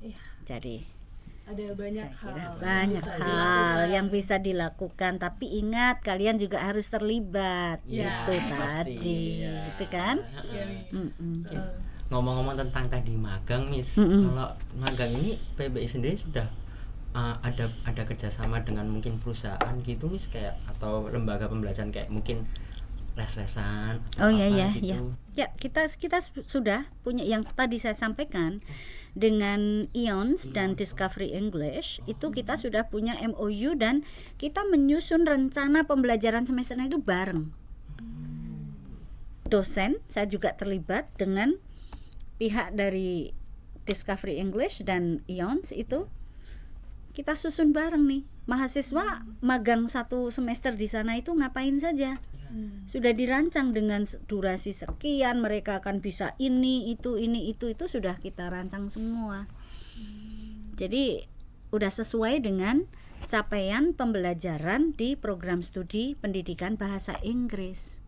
S2: Jadi
S3: ada banyak
S2: hal yang bisa dilakukan, tapi ingat kalian juga harus terlibat gitu tadi gitu kan.
S1: Ngomong-ngomong tentang tadi magang, Miss, kalau magang ini PBI sendiri sudah ada kerjasama dengan mungkin perusahaan gitu, Miss, kayak atau lembaga pembelajaran kayak mungkin les-lesan atau gitu.
S2: Ya, kita sudah punya yang tadi saya sampaikan dengan IONS dan Discovery English. Itu kita sudah punya MOU dan kita menyusun rencana pembelajaran semesternya itu bareng. Dosen, saya juga terlibat dengan pihak dari Discovery English dan IONS itu kita susun bareng nih. Mahasiswa magang 1 semester di sana itu ngapain saja? Sudah dirancang dengan durasi sekian, mereka akan bisa ini itu sudah kita rancang semua. Jadi udah sesuai dengan capaian pembelajaran di program studi pendidikan bahasa Inggris.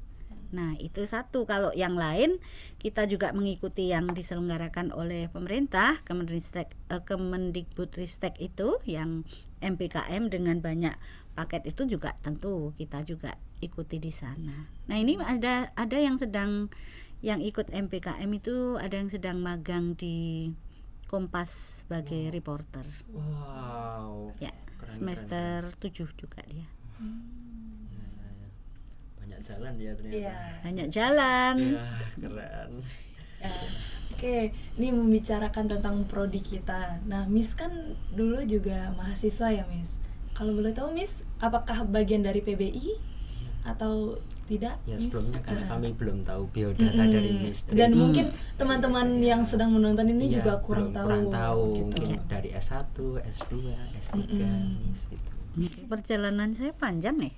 S2: Nah itu satu. Kalau yang lain kita juga mengikuti yang diselenggarakan oleh pemerintah, Kemendikbudristek itu yang MPKM dengan banyak paket itu juga tentu kita juga ikuti di sana. Nah ini ada yang sedang yang ikut MPKM itu, ada yang sedang magang di Kompas sebagai reporter.
S1: Wow.
S2: Ya, semester 7 juga dia.
S1: Banyak jalan dia ternyata.
S2: Banyak jalan.
S1: Keren.
S3: Oke, ini membicarakan tentang prodi kita. Nah, Miss kan dulu juga mahasiswa ya, Miss. Kalau boleh tahu, Miss, apakah bagian dari PBI atau tidak?
S1: Ya sebelumnya karena kami belum tahu biodata dari Miss Tri.
S3: Dan mungkin teman-teman yang sedang menonton ini juga kurang tahu
S1: gitu.
S3: Mungkin
S1: dari S1, S2, S3 Miss gitu.
S2: Perjalanan saya panjang nih.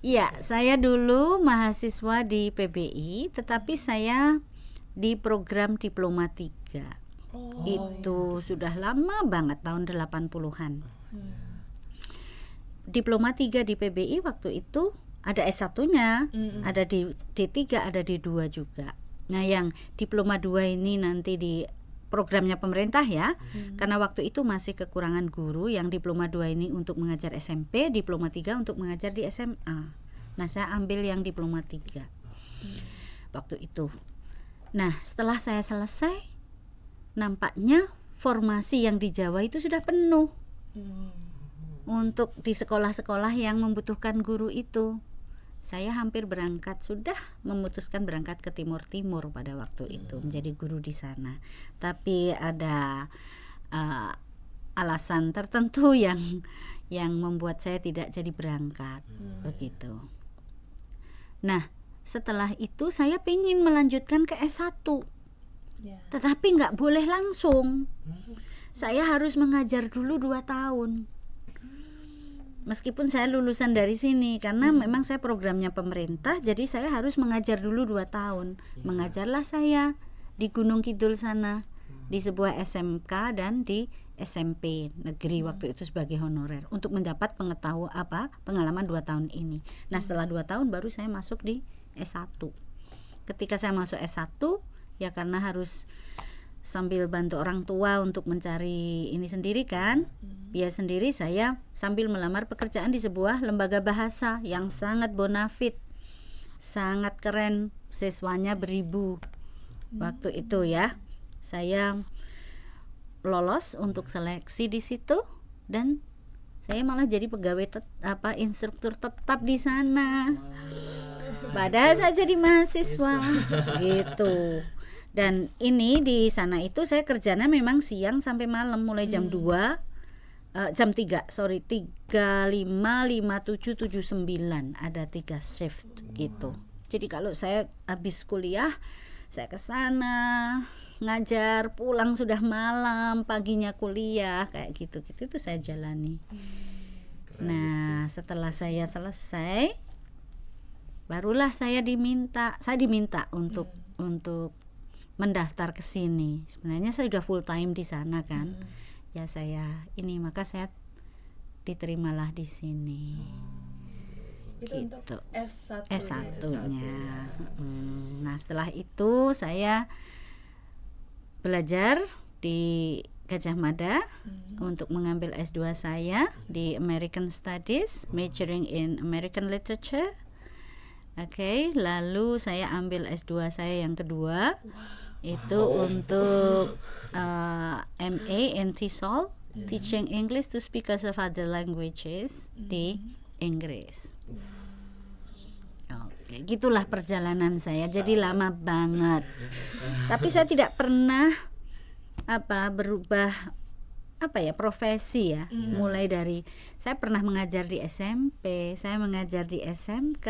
S2: Iya, saya dulu mahasiswa di PBI, tetapi saya di program Diploma 3. Itu sudah lama banget, tahun 80-an. Diploma 3 di PBI waktu itu ada S1-nya, ada di D3, ada di D2 juga. Nah, yang Diploma 2 ini nanti di programnya pemerintah ya, karena waktu itu masih kekurangan guru. Yang Diploma 2 ini untuk mengajar SMP, Diploma 3 untuk mengajar di SMA. Nah, saya ambil yang Diploma 3 waktu itu. Nah, setelah saya selesai, nampaknya formasi yang di Jawa itu sudah penuh untuk di sekolah-sekolah yang membutuhkan guru itu. Saya hampir sudah memutuskan berangkat ke Timur pada waktu itu menjadi guru di sana. Tapi ada alasan tertentu yang membuat saya tidak jadi berangkat begitu. Nah, setelah itu saya ingin melanjutkan ke S1. Tetapi nggak boleh langsung. Saya harus mengajar dulu 2 tahun. Meskipun saya lulusan dari sini, karena memang saya programnya pemerintah, jadi saya harus mengajar dulu 2 tahun. Mengajarlah saya di Gunung Kidul sana, di sebuah SMK dan di SMP negeri waktu itu sebagai honorer untuk mendapat pengalaman 2 tahun ini. Nah, setelah 2 tahun baru saya masuk di S1. Ketika saya masuk S1, ya karena harus sambil bantu orang tua untuk mencari ini sendiri kan, biaya sendiri, saya sambil melamar pekerjaan di sebuah lembaga bahasa yang sangat bonafit, sangat keren, siswanya beribu waktu itu ya. Saya lolos untuk seleksi di situ dan saya malah jadi pegawai instruktur tetap di sana. Padahal saya jadi mahasiswa gitu. Dan ini di sana itu saya kerjanya memang siang sampai malam, mulai jam 3, jam 3, 5, 5, 7, 7, 9, ada 3 shift gitu. Jadi kalau saya habis kuliah, saya ke sana ngajar, pulang sudah malam, paginya kuliah, kayak gitu itu saya jalani. Nah, setelah saya selesai, barulah saya diminta untuk mendaftar ke sini. Sebenarnya saya sudah full time di sana kan. Ya maka saya diterimalah di sini.
S3: Itu
S2: gitu.
S3: untuk S1
S2: S1-nya. Nah, setelah itu saya belajar di Gajah Mada untuk mengambil S2 saya di American Studies, majoring in American Literature. Oke, lalu saya ambil S2 saya yang kedua, itu untuk MA in TESOL, Teaching English to Speakers of Other Languages di Inggris. Oke, gitulah perjalanan saya. Jadi lama banget. Tapi saya tidak pernah berubah profesi ya. Mulai dari saya pernah mengajar di SMP, saya mengajar di SMK,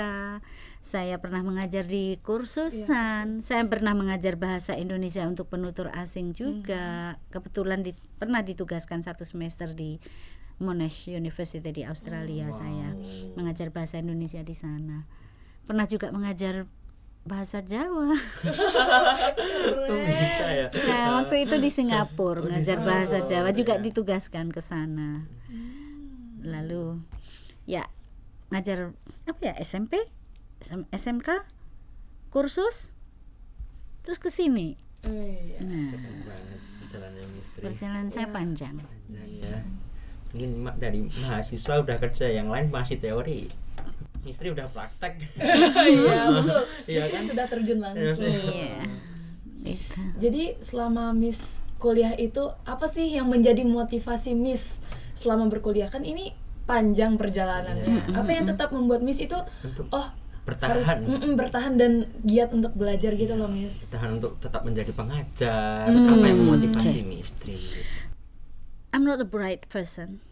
S2: saya pernah mengajar di kursusan, saya pernah mengajar bahasa Indonesia untuk penutur asing juga. Kebetulan pernah ditugaskan 1 semester di Monash University di Australia. Saya mengajar bahasa Indonesia di sana. Pernah juga mengajar bahasa Jawa.
S1: Bisa ya.
S2: Nah, waktu itu di Singapura ngajar bahasa Jawa, juga ditugaskan ke sana. Lalu ya ngajar SMP, SMK, kursus, terus ke sini. Nah, perjalanan saya panjang.
S1: Ya. Mungkin dari mahasiswa udah kerja, yang lain masih teori. Misteri udah praktek.
S3: Iya betul.
S1: Iya
S3: Misteri
S1: kan?
S3: sudah terjun langsung.
S2: Iya. Itu.
S3: Jadi selama Miss kuliah itu apa sih yang menjadi motivasi Miss selama berkuliah? Kan ini panjang perjalanannya. Apa yang tetap membuat Miss itu
S1: Untuk
S3: bertahan?
S1: bertahan.
S3: Bertahan dan giat untuk belajar gitu loh Miss.
S1: Bertahan untuk tetap menjadi pengajar. Apa yang memotivasi Misteri?
S2: I'm not a bright person.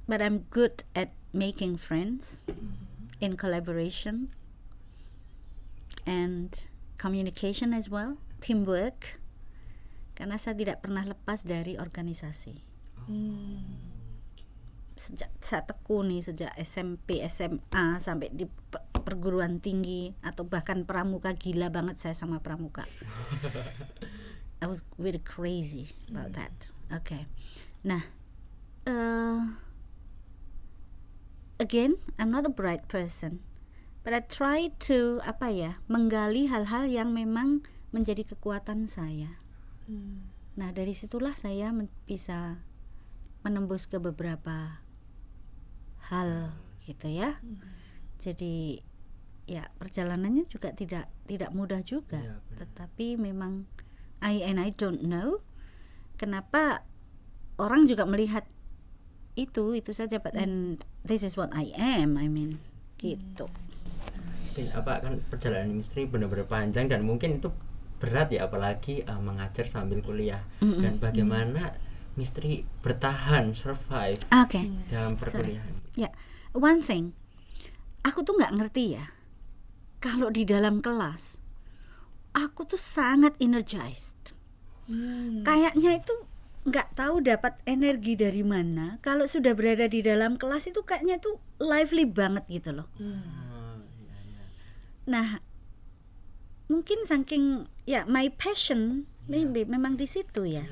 S2: But I'm good at making friends, in collaboration, and communication as well, teamwork. Karena saya tidak pernah lepas dari organisasi. Sejak saya tekuni, sejak SMP, SMA, sampai di perguruan tinggi, atau bahkan pramuka, gila banget saya sama pramuka. I was really crazy about that. Okay. Nah, again, I'm not a bright person, but I try to menggali hal-hal yang memang menjadi kekuatan saya. Nah, dari situlah saya bisa menembus ke beberapa hal gitu ya. Jadi ya perjalanannya juga tidak mudah juga.
S1: Ya,
S2: tetapi memang I don't know kenapa orang juga melihat itu saja, but and this is what I am, gitu.
S1: Apa kan perjalanan Misteri benar-benar panjang dan mungkin itu berat ya, apalagi mengajar sambil kuliah. Dan bagaimana Misteri bertahan, survive dalam perkuliahan?
S2: Ya, one thing, aku tuh nggak ngerti ya, kalau di dalam kelas aku tuh sangat energized. Kayaknya itu nggak tahu dapat energi dari mana. Kalau sudah berada di dalam kelas itu kayaknya tuh lively banget gitu loh. Nah, mungkin saking my passion maybe memang di situ ya.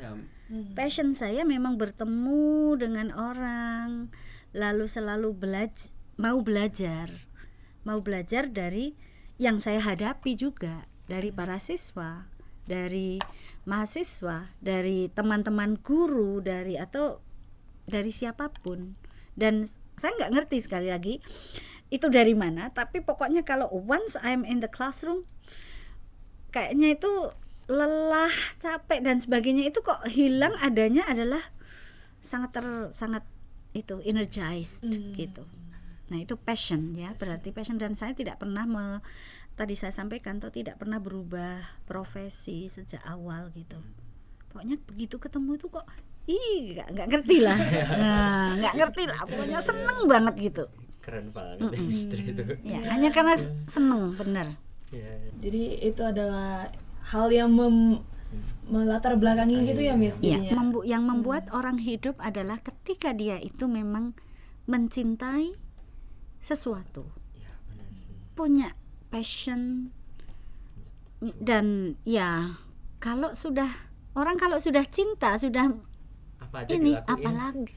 S2: Passion saya memang bertemu dengan orang, lalu selalu mau belajar dari yang saya hadapi juga, dari para siswa, dari mahasiswa, dari teman-teman guru, dari siapapun. Dan saya nggak ngerti sekali lagi itu dari mana, tapi pokoknya kalau once I'm in the classroom, kayaknya itu lelah, capek dan sebagainya itu kok hilang, adanya adalah sangat itu energized gitu. Nah, itu passion ya, berarti passion. Dan saya tidak pernah tadi saya sampaikan tidak pernah berubah profesi sejak awal gitu. Pokoknya begitu ketemu itu kok nggak ngerti lah. Nah, nggak ngerti lah, pokoknya seneng banget gitu.
S1: Keren banget istri itu.
S2: Ya, hanya karena seneng, benar.
S3: Jadi itu adalah hal yang melatar belakangi gitu ya Miss.
S2: Ya, yang membuat orang hidup adalah ketika dia itu memang mencintai sesuatu, punya passion. Dan ya kalau sudah cinta, sudah ini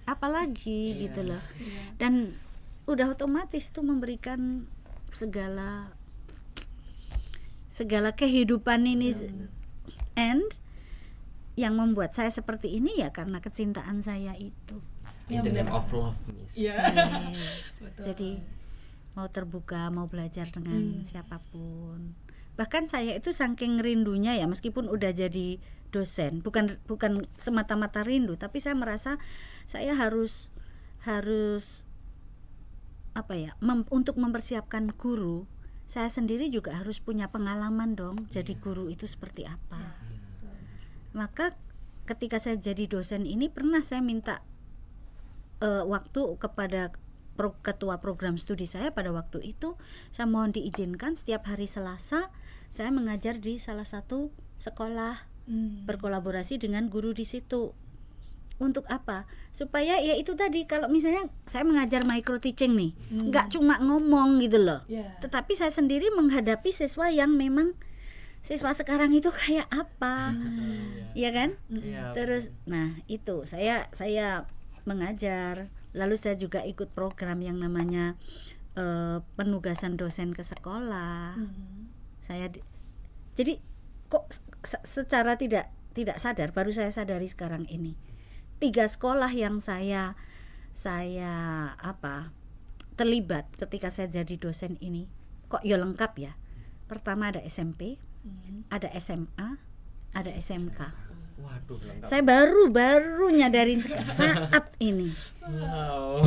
S2: apalagi gitu loh. Dan udah otomatis tuh memberikan segala kehidupan ini. And yang membuat saya seperti ini ya karena kecintaan saya itu.
S1: In the name of love, Miss.
S2: Yes. Jadi mau terbuka, mau belajar dengan siapapun. Bahkan saya itu saking rindunya ya, meskipun udah jadi dosen, bukan semata-mata rindu, tapi saya merasa saya harus untuk mempersiapkan guru, saya sendiri juga harus punya pengalaman dong. Jadi guru itu seperti apa. Maka ketika saya jadi dosen ini pernah saya minta waktu kepada ketua program studi saya pada waktu itu, saya mohon diizinkan setiap hari Selasa saya mengajar di salah satu sekolah, berkolaborasi dengan guru di situ. Untuk apa? Supaya ya itu tadi, kalau misalnya saya mengajar micro teaching nih, nggak cuma ngomong gitu loh, tetapi saya sendiri menghadapi siswa yang memang siswa sekarang itu kayak apa, ya kan? Terus, nah itu saya mengajar, lalu saya juga ikut program yang namanya penugasan dosen ke sekolah. Jadi kok secara tidak sadar, baru saya sadari sekarang ini, 3 sekolah yang saya terlibat ketika saya jadi dosen ini kok ya lengkap ya. Pertama ada SMP, ada SMA, ada SMK.
S1: Waduh, lengkap.
S2: Saya baru nyadarin saat ini.
S1: Wow.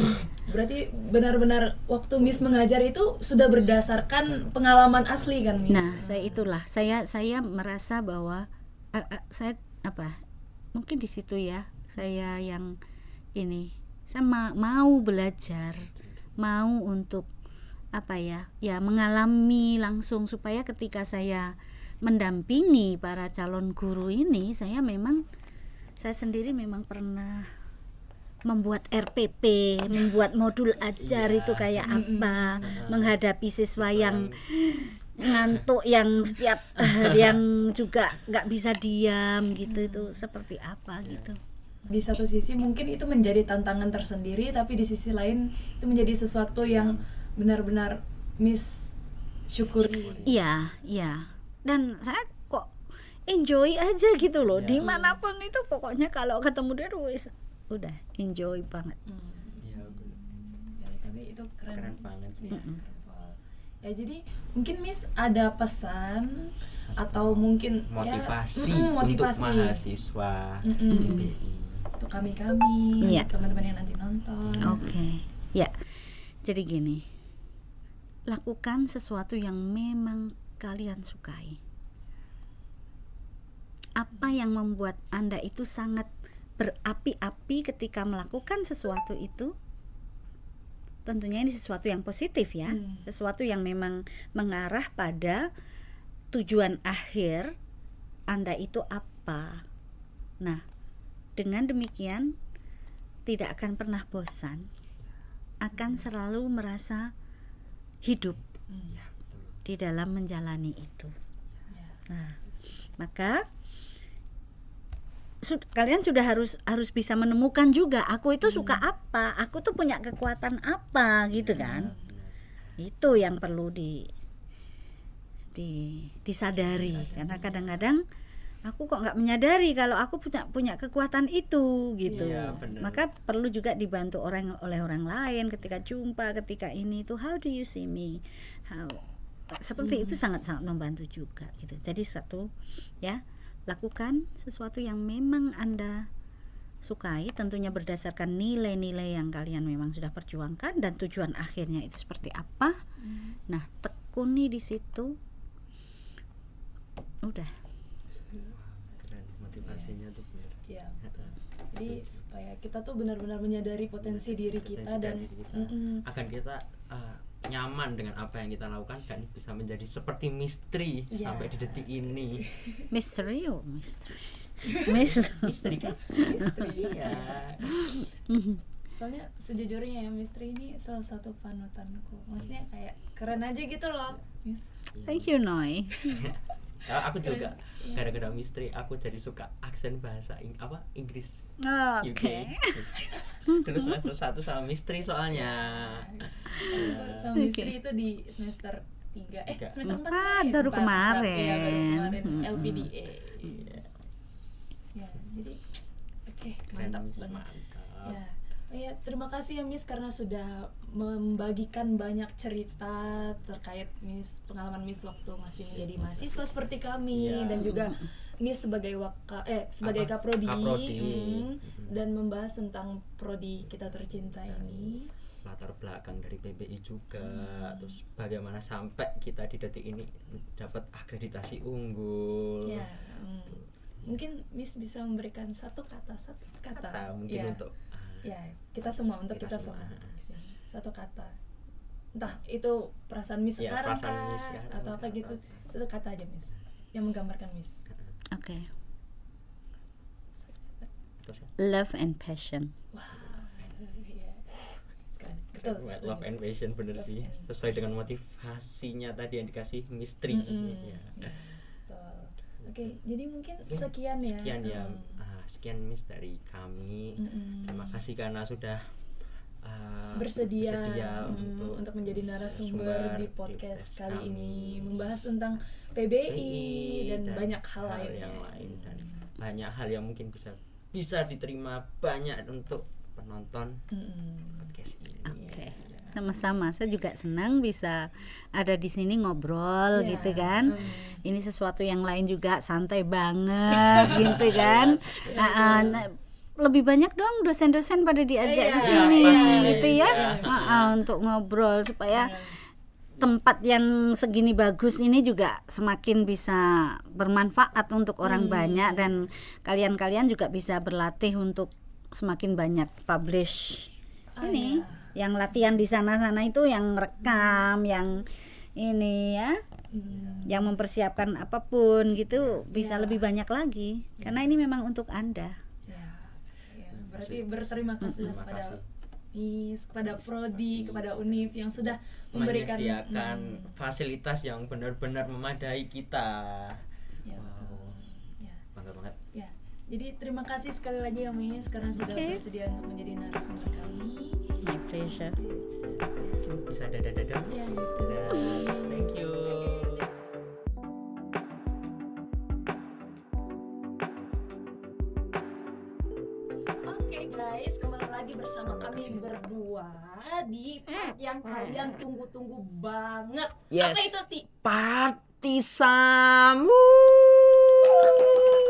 S3: Berarti benar-benar waktu Miss mengajar itu sudah berdasarkan pengalaman asli kan Miss?
S2: Nah, saya merasa bahwa saya mungkin di situ ya, saya yang ini, saya mau belajar, mau untuk mengalami langsung, supaya ketika saya mendampingi para calon guru ini, saya sendiri memang pernah membuat RPP, membuat modul ajar itu kayak apa, menghadapi siswa yang ngantuk, yang setiap yang juga nggak bisa diam gitu, itu seperti apa gitu.
S3: Di satu sisi mungkin itu menjadi tantangan tersendiri, tapi di sisi lain itu menjadi sesuatu yang benar-benar Miss syukuri.
S2: Iya. Dan saya kok enjoy aja gitu loh, dimanapun itu pokoknya kalau ketemu dia udah enjoy banget.
S3: Tapi itu keren
S1: banget sih.
S3: Ya, jadi mungkin Miss ada pesan atau mungkin
S1: motivasi,
S3: motivasi
S1: untuk mahasiswa PBI,
S3: untuk kami teman-teman yang nanti nonton.
S2: Oke. Ya, jadi gini, lakukan sesuatu yang memang kalian sukai. Apa yang membuat Anda itu sangat berapi-api ketika melakukan sesuatu itu? Tentunya ini sesuatu yang positif ya, sesuatu yang memang mengarah pada tujuan akhir Anda itu apa. Nah, dengan demikian tidak akan pernah bosan, akan selalu merasa hidup di dalam menjalani itu. Nah, maka kalian sudah harus bisa menemukan juga, aku itu suka apa, aku tuh punya kekuatan apa gitu kan. Itu yang perlu disadari, karena kadang-kadang aku kok nggak menyadari kalau aku punya kekuatan itu gitu. Maka perlu juga dibantu oleh orang lain ketika jumpa, ketika ini tuh, how do you see me, seperti itu sangat-sangat membantu juga gitu. Jadi satu ya, lakukan sesuatu yang memang Anda sukai, tentunya berdasarkan nilai-nilai yang kalian memang sudah perjuangkan dan tujuan akhirnya itu seperti apa. Nah, tekuni di situ. Udah.
S1: Keren, motivasinya tuh bener.
S3: Ya, betul. Jadi supaya kita tuh benar-benar menyadari potensi diri kita dan
S1: akan kita nyaman dengan apa yang kita lakukan dan bisa menjadi seperti misteri sampai di detik ini.
S2: Misteri.
S1: Misteri kan? Misteri ya.
S3: Soalnya sejujurnya ya, misteri ini salah satu panutanku. Maksudnya kayak keren aja gitu loh, Miss.
S2: Thank you, Noi.
S1: Aku juga gara-gara misteri aku jadi suka aksen bahasa Inggris.
S2: Oke.
S1: Dulu semester 1 sama misteri soalnya.
S3: Sama misteri itu di semester 3 semester 4
S2: baru kemarin.
S3: Ya, baru kemarin LPDA. Ya, jadi oke, mantap banget. Ya. Oh ya, terima kasih ya Miss karena sudah membagikan banyak cerita terkait Miss, pengalaman Miss waktu masih menjadi mahasiswa seperti kami dan juga Miss sebagai Kaprodi dan membahas tentang prodi kita tercinta ini.
S1: Latar belakang dari PBI juga, terus bagaimana sampai kita di detik ini dapat akreditasi unggul.
S3: Ya, mungkin Miss bisa memberikan satu kata
S1: mungkin untuk
S3: kita semua, untuk kita semua. Satu kata, entah itu perasaan Miss sekarang atau apa gitu, satu kata aja Miss yang menggambarkan Miss.
S2: Oke. Love and passion.
S3: Wow, ya. Keren. Betul.
S1: Love and passion bener sih, sesuai dengan motivasinya tadi yang dikasih misteri.
S3: Betul. Oke, jadi mungkin sekian ya.
S1: Sekian Miss dari kami. Terima kasih karena sudah
S3: bersedia untuk menjadi narasumber di podcast kali ini, membahas tentang PBI dan banyak hal
S1: yang lain dan banyak hal yang mungkin bisa diterima banyak untuk penonton podcast ini.
S2: Oke. Sama-sama, saya juga senang bisa ada di sini ngobrol gitu kan. Ini sesuatu yang lain juga santai banget gitu kan. Lebih banyak dong dosen-dosen pada diajak di sini gitu ya. Untuk ngobrol supaya tempat yang segini bagus ini juga semakin bisa bermanfaat untuk orang banyak dan kalian-kalian juga bisa berlatih untuk semakin banyak publish ini. Yang latihan di sana-sana itu yang rekam, yang ini ya, yang mempersiapkan apapun gitu bisa lebih banyak lagi karena ini memang untuk Anda.
S3: Berarti berterima kasih kepada Miss, kepada Prodi, kepada Univ yang sudah memberikan
S1: menyediakan fasilitas yang benar-benar memadai kita. Bangga banget.
S3: Ya. Jadi terima kasih sekali lagi ya Miss karena sudah bersedia untuk menjadi narasumber kami.
S2: My pleasure.
S1: Bisa dadah-dadah. Thank you.
S3: Oke guys, kembali lagi bersama kami berdua di part yang kalian tunggu-tunggu banget.
S1: Yes.
S3: Apa itu Ti?
S1: Partisamu.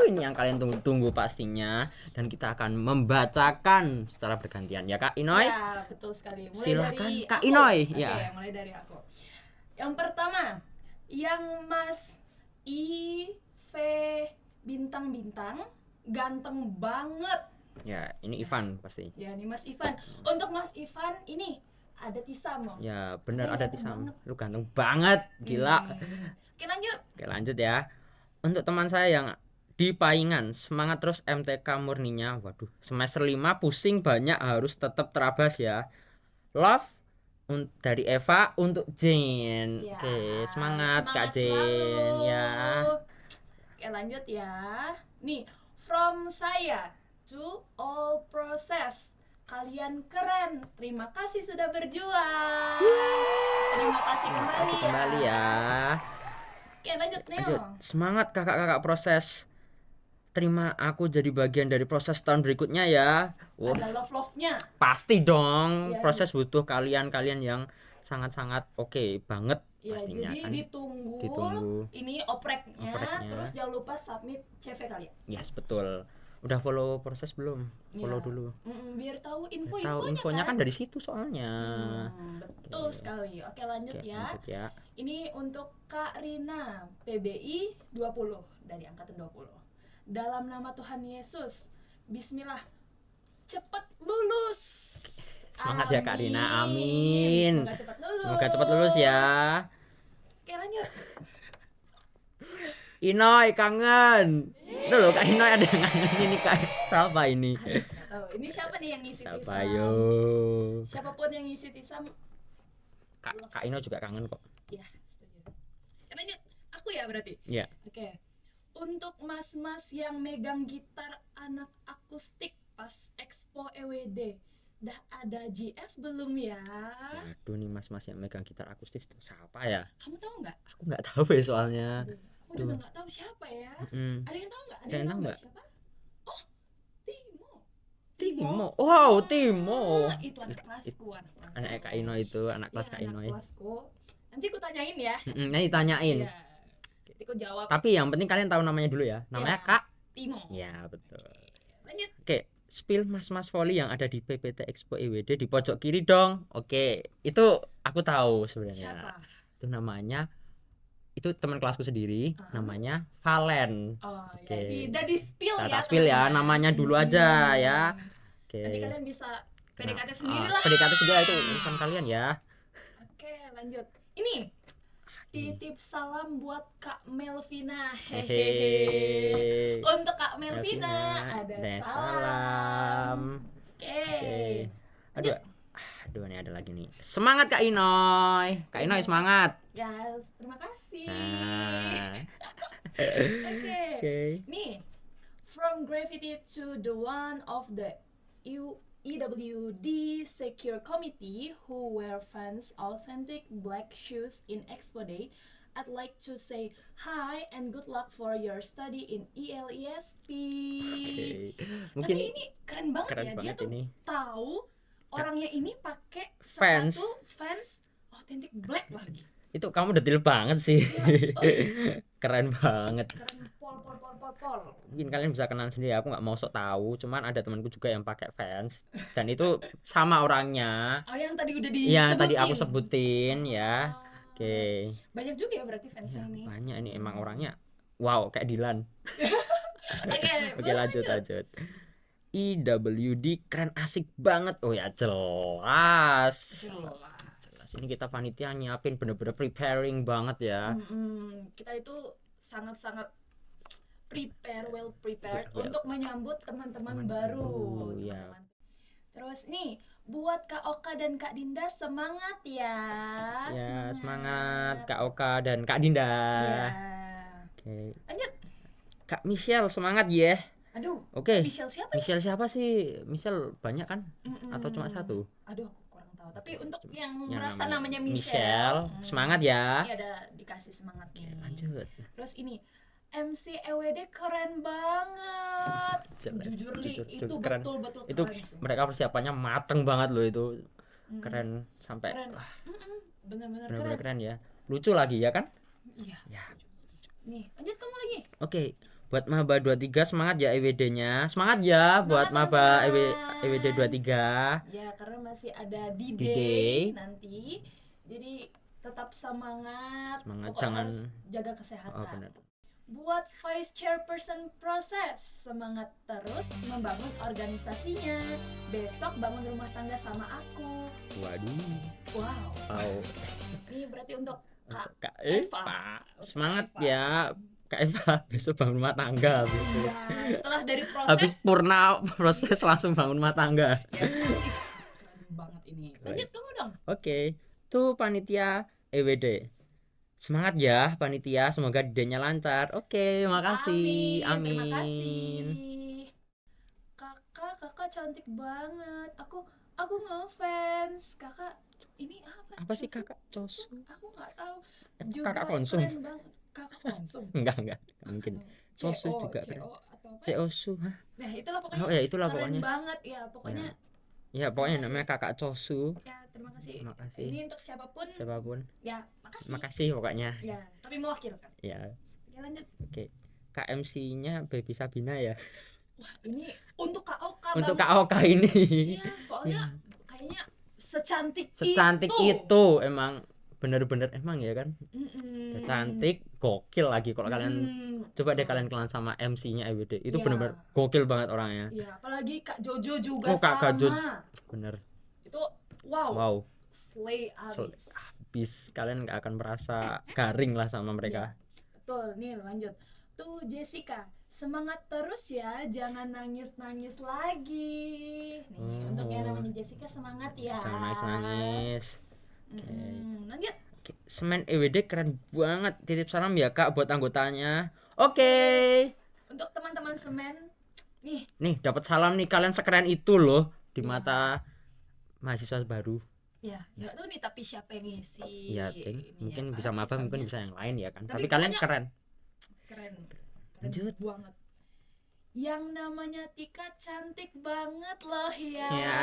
S1: Ini yang kalian tunggu-tunggu pastinya dan kita akan membacakan secara bergantian ya Kak Inoy.
S3: Ya betul sekali. Mulai
S1: silakan
S3: dari
S1: Kak
S3: aku.
S1: Inoy.
S3: Oke, mulai dari aku. Yang pertama, yang Mas IV bintang-bintang, ganteng banget.
S1: Ya ini Ivan pasti.
S3: Ya ini Mas Ivan. Untuk Mas Ivan ini ada Tisam loh.
S1: Ya benar ada Tisam.
S3: Banget.
S1: Lu ganteng banget, gila.
S3: Oke lanjut.
S1: Oke lanjut ya. Untuk teman saya yang di Paingan, semangat terus MTK murninya. Waduh, semester 5 pusing banyak harus tetap terabas ya. Love dari Eva untuk Jane.
S3: Ya,
S1: Oke, semangat Kak
S3: selalu.
S1: Jane ya.
S3: Oke lanjut ya. Nih, from saya to all process. Kalian keren. Terima kasih sudah berjuang. Terima kasih kembali
S1: ya.
S3: Oke lanjut Neo.
S1: Lanjut. Semangat kakak-kakak proses. Terima aku jadi bagian dari proses tahun berikutnya ya. Wow.
S3: Ada love-nya.
S1: Pasti dong.
S3: Ya,
S1: Proses butuh kalian yang sangat-sangat oke banget
S3: Ya,
S1: pastinya
S3: jadi
S1: kan.
S3: ditunggu ini opreknya,
S1: Opreknya.
S3: terus jangan lupa submit CV kali ya.
S1: Yes, betul. Udah follow proses belum? Follow
S3: Ya.
S1: dulu.
S3: Biar tahu
S1: Tahu
S3: infonya
S1: kan dari situ soalnya.
S3: Betul sekali. Oke, lanjut
S1: Oke,
S3: ya.
S1: lanjut ya.
S3: Ini untuk Kak Rina, PBI 20 dari angkatan 20. Dalam nama Tuhan Yesus, bismillah, cepat lulus.
S1: Semangat ya Kak Rina, amin.
S3: Semoga cepat lulus.
S1: Semoga cepat lulus ya.
S3: Oke, lanjut.
S1: Inoy kangen. Itu loh Kak Inoy ada yang kangen ini Kak. Siapa ini?
S3: Nggak tahu. Ini siapa nih yang ngisi
S1: Siapa
S3: tisam?
S1: yo?
S3: Siapapun yang ngisi tisam,
S1: Kak Inoy juga kangen kok.
S3: ya setuju. Ya, lanjut. Aku ya berarti.
S1: Iya.
S3: Oke. Untuk mas-mas yang megang gitar anak akustik pas Expo EWD, dah ada GF belum ya?
S1: Waduh nih mas-mas yang megang gitar akustis tuh siapa ya?
S3: Kamu tahu nggak?
S1: Aku nggak tahu ya soalnya.
S3: Aku juga nggak tahu siapa ya.
S1: Mm.
S3: Ada yang tahu nggak?
S1: Ada yang tahu nggak?
S3: Siapa? Oh, Timo.
S1: Timo. Wow, Timo.
S3: Itu anak kelasku, anak kelas.
S1: Anak Kak Ino itu, anak kelas Kak Ino.
S3: Anak kelasku. Nanti aku tanyain ya.
S1: Nanti tanyain.
S3: Iya. Nanti aku jawab.
S1: Tapi yang penting kalian tahu namanya dulu ya. Namanya
S3: Ya.
S1: Kak.
S3: Timo.
S1: Ya betul.
S3: Lanjut.
S1: Oke, spill mas-mas volley yang ada di PPT Expo EWD di pojok kiri dong. Oke, itu aku tahu sebenarnya.
S3: Siapa?
S1: Itu namanya, itu teman kelasku sendiri,
S3: Uh-huh.
S1: namanya Valen.
S3: Oh,
S1: Oke.
S3: ya. Udah di spill
S1: Nah,
S3: ya.
S1: tak spill ya,
S3: teman-teman.
S1: namanya dulu aja ya. Oke.
S3: Nanti kalian bisa PDKT sendiri
S1: Ah,
S3: lah.
S1: PDKT sendiri itu urusan kalian ya.
S3: Oke, lanjut. Ini titip salam buat Kak Melvina. Hehehe.
S1: Hehehe.
S3: Untuk Kak Melvina ada salam. Oke.
S1: Oke. Aduh, ini ada lagi nih. Semangat Kak Inoy. Kak Inoy semangat.
S3: Guys, terima kasih.
S1: Nah.
S3: Oke.
S1: Oke.
S3: Nih, from gravity to the one of the EWD Secure Committee who wear fans authentic black shoes in Expo Day, I'd like to say hi and good luck for your study in ELESP.
S1: Oke.
S3: Tapi
S1: Mungkin
S3: ini keren banget
S1: keren
S3: ya, dia
S1: banget
S3: tuh
S1: ini.
S3: tahu orangnya ini pakai
S1: Fans.
S3: sepatu fans authentic black lagi.
S1: itu kamu detail banget sih.
S3: Iya.
S1: Keren banget.
S3: Keren pol.
S1: Mungkin kalian bisa kenal sendiri, aku nggak mau sok tahu, cuman ada temanku juga yang pakai fans dan itu sama orangnya.
S3: Oh, yang tadi udah
S1: Iya,
S3: disebutin.
S1: tadi aku sebutin ya.
S3: Oh.
S1: Oke.
S3: Banyak juga ya berarti fansnya
S1: Ya,
S3: ini.
S1: banyak ini emang orangnya. Wow, kayak Dilan.
S3: Oke,
S1: Oke, lanjut. IWD keren asik banget. Oh ya, jelas. Ini kita panitia nyiapin bener-bener preparing banget ya.
S3: Kita itu sangat-sangat well prepared
S1: Well.
S3: untuk menyambut teman-teman
S1: Teman
S3: baru.
S1: baru, ya.
S3: teman-teman. Terus nih, buat Kak Oka dan Kak Dinda semangat ya.
S1: Ya, semangat Kak Oka dan Kak Dinda.
S3: Ya.
S1: Oke.
S3: Lanjut.
S1: Kak Michelle semangat ya.
S3: Aduh.
S1: Oke.
S3: Michelle siapa?
S1: Michelle siapa sih? Michelle banyak kan?
S3: Mm-mm.
S1: Atau cuma satu?
S3: Aduh, aku kurang tahu. Tapi untuk yang
S1: Yang
S3: merasa namanya Michelle,
S1: semangat ya.
S3: Ini ada dikasih semangat
S1: Oke,
S3: nih.
S1: lanjut.
S3: Terus ini MC EWD keren banget. Jujur Li, itu
S1: keren.
S3: betul-betul
S1: Itu
S3: keren sih.
S1: mereka persiapannya mateng banget loh itu.
S3: Mm-mm.
S1: Keren sampai
S3: Keren.
S1: wah,
S3: Bener-bener
S1: benar-benar
S3: keren.
S1: keren ya. Lucu lagi ya kan?
S3: Iya.
S1: Ya.
S3: setuju. Nih, lanjut kamu lagi.
S1: Oke, buat Maba 23 semangat ya EWD-nya. Semangat ya
S3: Semangat,
S1: buat Maba
S3: teman-teman.
S1: EWD 23.
S3: Ya, karena masih ada
S1: D-Day.
S3: D-Day nanti. Jadi tetap semangat.
S1: Semangat,
S3: Pokoknya
S1: jangan-
S3: harus jaga kesehatan.
S1: Oh, benar.
S3: Buat Vice Chairperson proses, semangat terus membangun organisasinya. Besok bangun rumah tangga sama aku.
S1: Waduh.
S3: Wow,
S1: Wow.
S3: ini berarti untuk Kak
S1: Kak
S3: Eva.
S1: Eva.
S3: Untuk
S1: Semangat
S3: Kak Eva.
S1: ya. Kak Eva besok bangun rumah tangga habis itu.
S3: Iya, setelah dari proses.
S1: Habis purna proses langsung bangun rumah tangga.
S3: Ya, is, keren banget ini. Lanjut kamu dong.
S1: Oke, tuh panitia EWD. Semangat ya panitia, semoga D-nya lancar. Oke, makasih.
S3: Amin. Terima kasih. Kakak cantik banget. Aku ngefans. Kakak ini apa?
S1: Apa sih
S3: Cosu?
S1: kakak Cosu?
S3: Aku nggak tahu.
S1: Kakak konsum?
S3: Keren banget. Kakak konsum.
S1: Enggak mungkin.
S3: CO,
S1: Cosu juga keren.
S3: CO atau apa?
S1: Cosu, hah?
S3: Nah, itulah pokoknya.
S1: Oh ya itulah
S3: keren
S1: pokoknya.
S3: banget ya, pokoknya.
S1: Ya pokoknya namanya kakak Cosu.
S3: Ya, terima kasih.
S1: Terima kasih.
S3: Ini untuk siapapun. Ya, makasih.
S1: Makasih pokoknya.
S3: Ya, tapi mewakilkan.
S1: Ya.
S3: Oke, lanjut.
S1: Oke. KMC-nya Baby Sabina ya.
S3: Wah, ini untuk KOK
S1: Untuk
S3: banget.
S1: KOK ini.
S3: Iya, soalnya kayaknya secantik
S1: itu emang bener-bener emang ya kan.
S3: Mm-mm.
S1: Cantik, gokil lagi kalau kalian coba deh kalian kenalan sama MC-nya EWD. Itu bener-bener gokil banget orangnya.
S3: Iya, apalagi Kak Jojo juga
S1: Kak
S3: sama.
S1: Jojo. Bener.
S3: Itu wow.
S1: Wow.
S3: Slay abis.
S1: Habis kalian nggak akan merasa garing lah sama mereka.
S3: Ya, betul. Nih lanjut. Tuh Jessica, semangat terus ya, jangan nangis-nangis lagi. Nih, untuk yang namanya Jessica semangat ya.
S1: Jangan nangis-nangis.
S3: Lanjut.
S1: Semen EWD keren banget. Titip salam ya Kak buat anggotanya. Oke.
S3: Untuk teman-teman semen,
S1: nih dapat salam nih, kalian sekeren itu loh di mata mahasiswa baru.
S3: Ya, nggak tahu nih tapi siapa yang ngisi.
S1: Ya, mungkin bisa maba, mungkin bisa yang lain ya kan. Tapi
S3: kalian
S1: kalian
S3: keren
S1: Lanjut.
S3: banget. Yang namanya Tika cantik banget loh ya.
S1: Ya,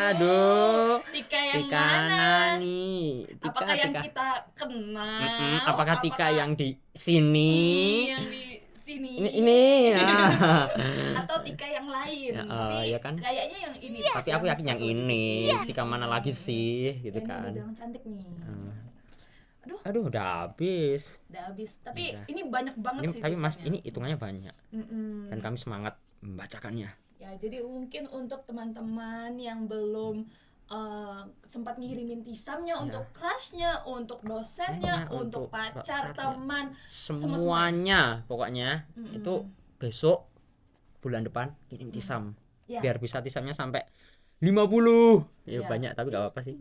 S1: aduh.
S3: Tika yang
S1: Tika
S3: mana
S1: nih?
S3: Apakah yang kita kenal?
S1: Apakah Tika yang di sini?
S3: Yang di sini.
S1: Ini.
S3: Atau Tika yang lain.
S1: Ya,
S3: tapi
S1: ya kan?
S3: kayaknya yang ini.
S1: Tapi aku yakin yang ini. Tika mana lagi sih, gitu
S3: Ini
S1: kan?
S3: udah bilang cantik nih.
S1: Aduh, udah habis.
S3: Udah habis. Tapi
S1: Udah.
S3: ini banyak banget
S1: Ini,
S3: sih.
S1: tapi Mas,
S3: tulisannya.
S1: ini hitungannya banyak.
S3: Mm-mm.
S1: Dan kami semangat membacakannya.
S3: Ya, jadi mungkin untuk teman-teman yang belum sempat ngirimin tisamnya untuk crushnya, untuk dosennya, untuk pacar, teman,
S1: semuanya pokoknya itu besok bulan depan kirim tisam.
S3: Ya.
S1: Biar bisa tisamnya sampai 50. Ya,
S3: Ya.
S1: banyak tapi gak apa-apa sih.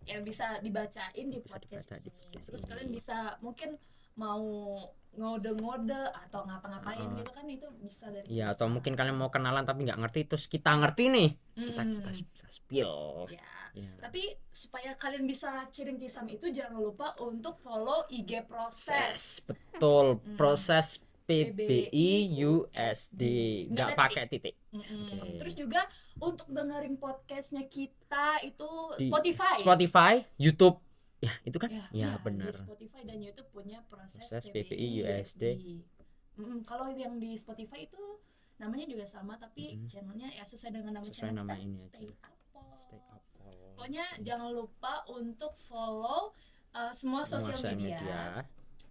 S3: Ya bisa dibacain di
S1: Bisa
S3: podcast
S1: dibaca di
S3: ini.
S1: podcast
S3: Terus
S1: ini.
S3: kalian bisa mungkin mau ngode-ngode atau ngapa-ngapain gitu kan, itu bisa dari
S1: Iya,
S3: bisa.
S1: atau mungkin kalian mau kenalan tapi nggak ngerti, terus kita ngerti nih, kita bisa spill.
S3: Ya.
S1: Ya.
S3: Tapi supaya kalian bisa kirim tisam itu jangan lupa untuk follow IG proses.
S1: Betul, proses PBI USD, nggak
S3: Nggak ada
S1: pakai titik.
S3: Oke. Terus juga untuk dengerin podcastnya kita itu
S1: Di
S3: Spotify,
S1: YouTube, ya itu kan?
S3: Ya,
S1: Ya,
S3: di
S1: benar.
S3: Spotify dan YouTube punya proses
S1: Proses
S3: PBI
S1: USD.
S3: Kalau yang di Spotify itu namanya juga sama, tapi channelnya ya sesuai dengan nama
S1: Sesuai
S3: channel
S1: nama
S3: kita,
S1: ini
S3: Stay
S1: aja.
S3: Apple.
S1: Stay Apple.
S3: Pokoknya jangan lupa untuk follow semua sosial media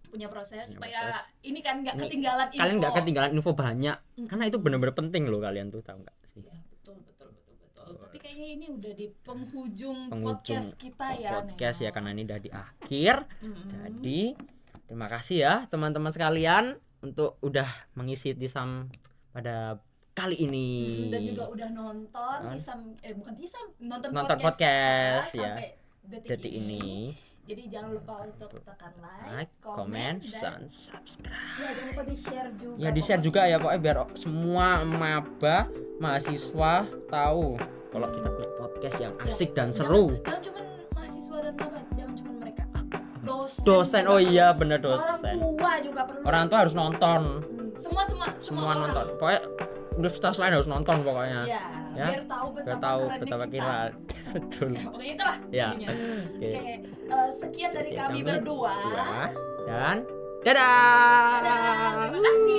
S3: punya proses
S1: Punya
S3: supaya
S1: proses.
S3: ini kan nggak
S1: Ini
S3: ketinggalan info.
S1: Kalian nggak ketinggalan info banyak, karena itu benar-benar penting loh, kalian tuh tahu nggak sih?
S3: Ya, betul. Tapi kayaknya ini udah di penghujung podcast kita ya.
S1: Podcast
S3: Neo.
S1: ya, karena ini udah di akhir. Jadi terima kasih ya teman-teman sekalian untuk udah mengisi tisam pada kali ini.
S3: Dan juga udah nonton nonton
S1: podcast
S3: kita
S1: ya,
S3: sampai
S1: detik ini.
S3: Jadi jangan lupa untuk tekan
S1: Like, comment, dan subscribe.
S3: ya jangan lupa di share juga.
S1: Ya di share juga ya pokoknya, biar semua maba mahasiswa tahu kalau kita punya podcast yang asik dan seru.
S3: Jangan cuma mahasiswa dan maba, jangan cuma mereka.
S1: Dosen, oh iya bener, dosen.
S3: Orang tua juga perlu.
S1: Orang tua harus nonton.
S3: Semua orang.
S1: Nonton. Pokoknya universitas lain harus nonton pokoknya.
S3: Ya, biar tahu
S1: betapa keren. Betul.
S3: Ya, pokoknya itulah.
S1: Ya.
S3: intinya.
S1: Oke.
S3: Oke, sekian dari kami berdua.
S1: Dan dadah.
S3: Dadah, terima kasih.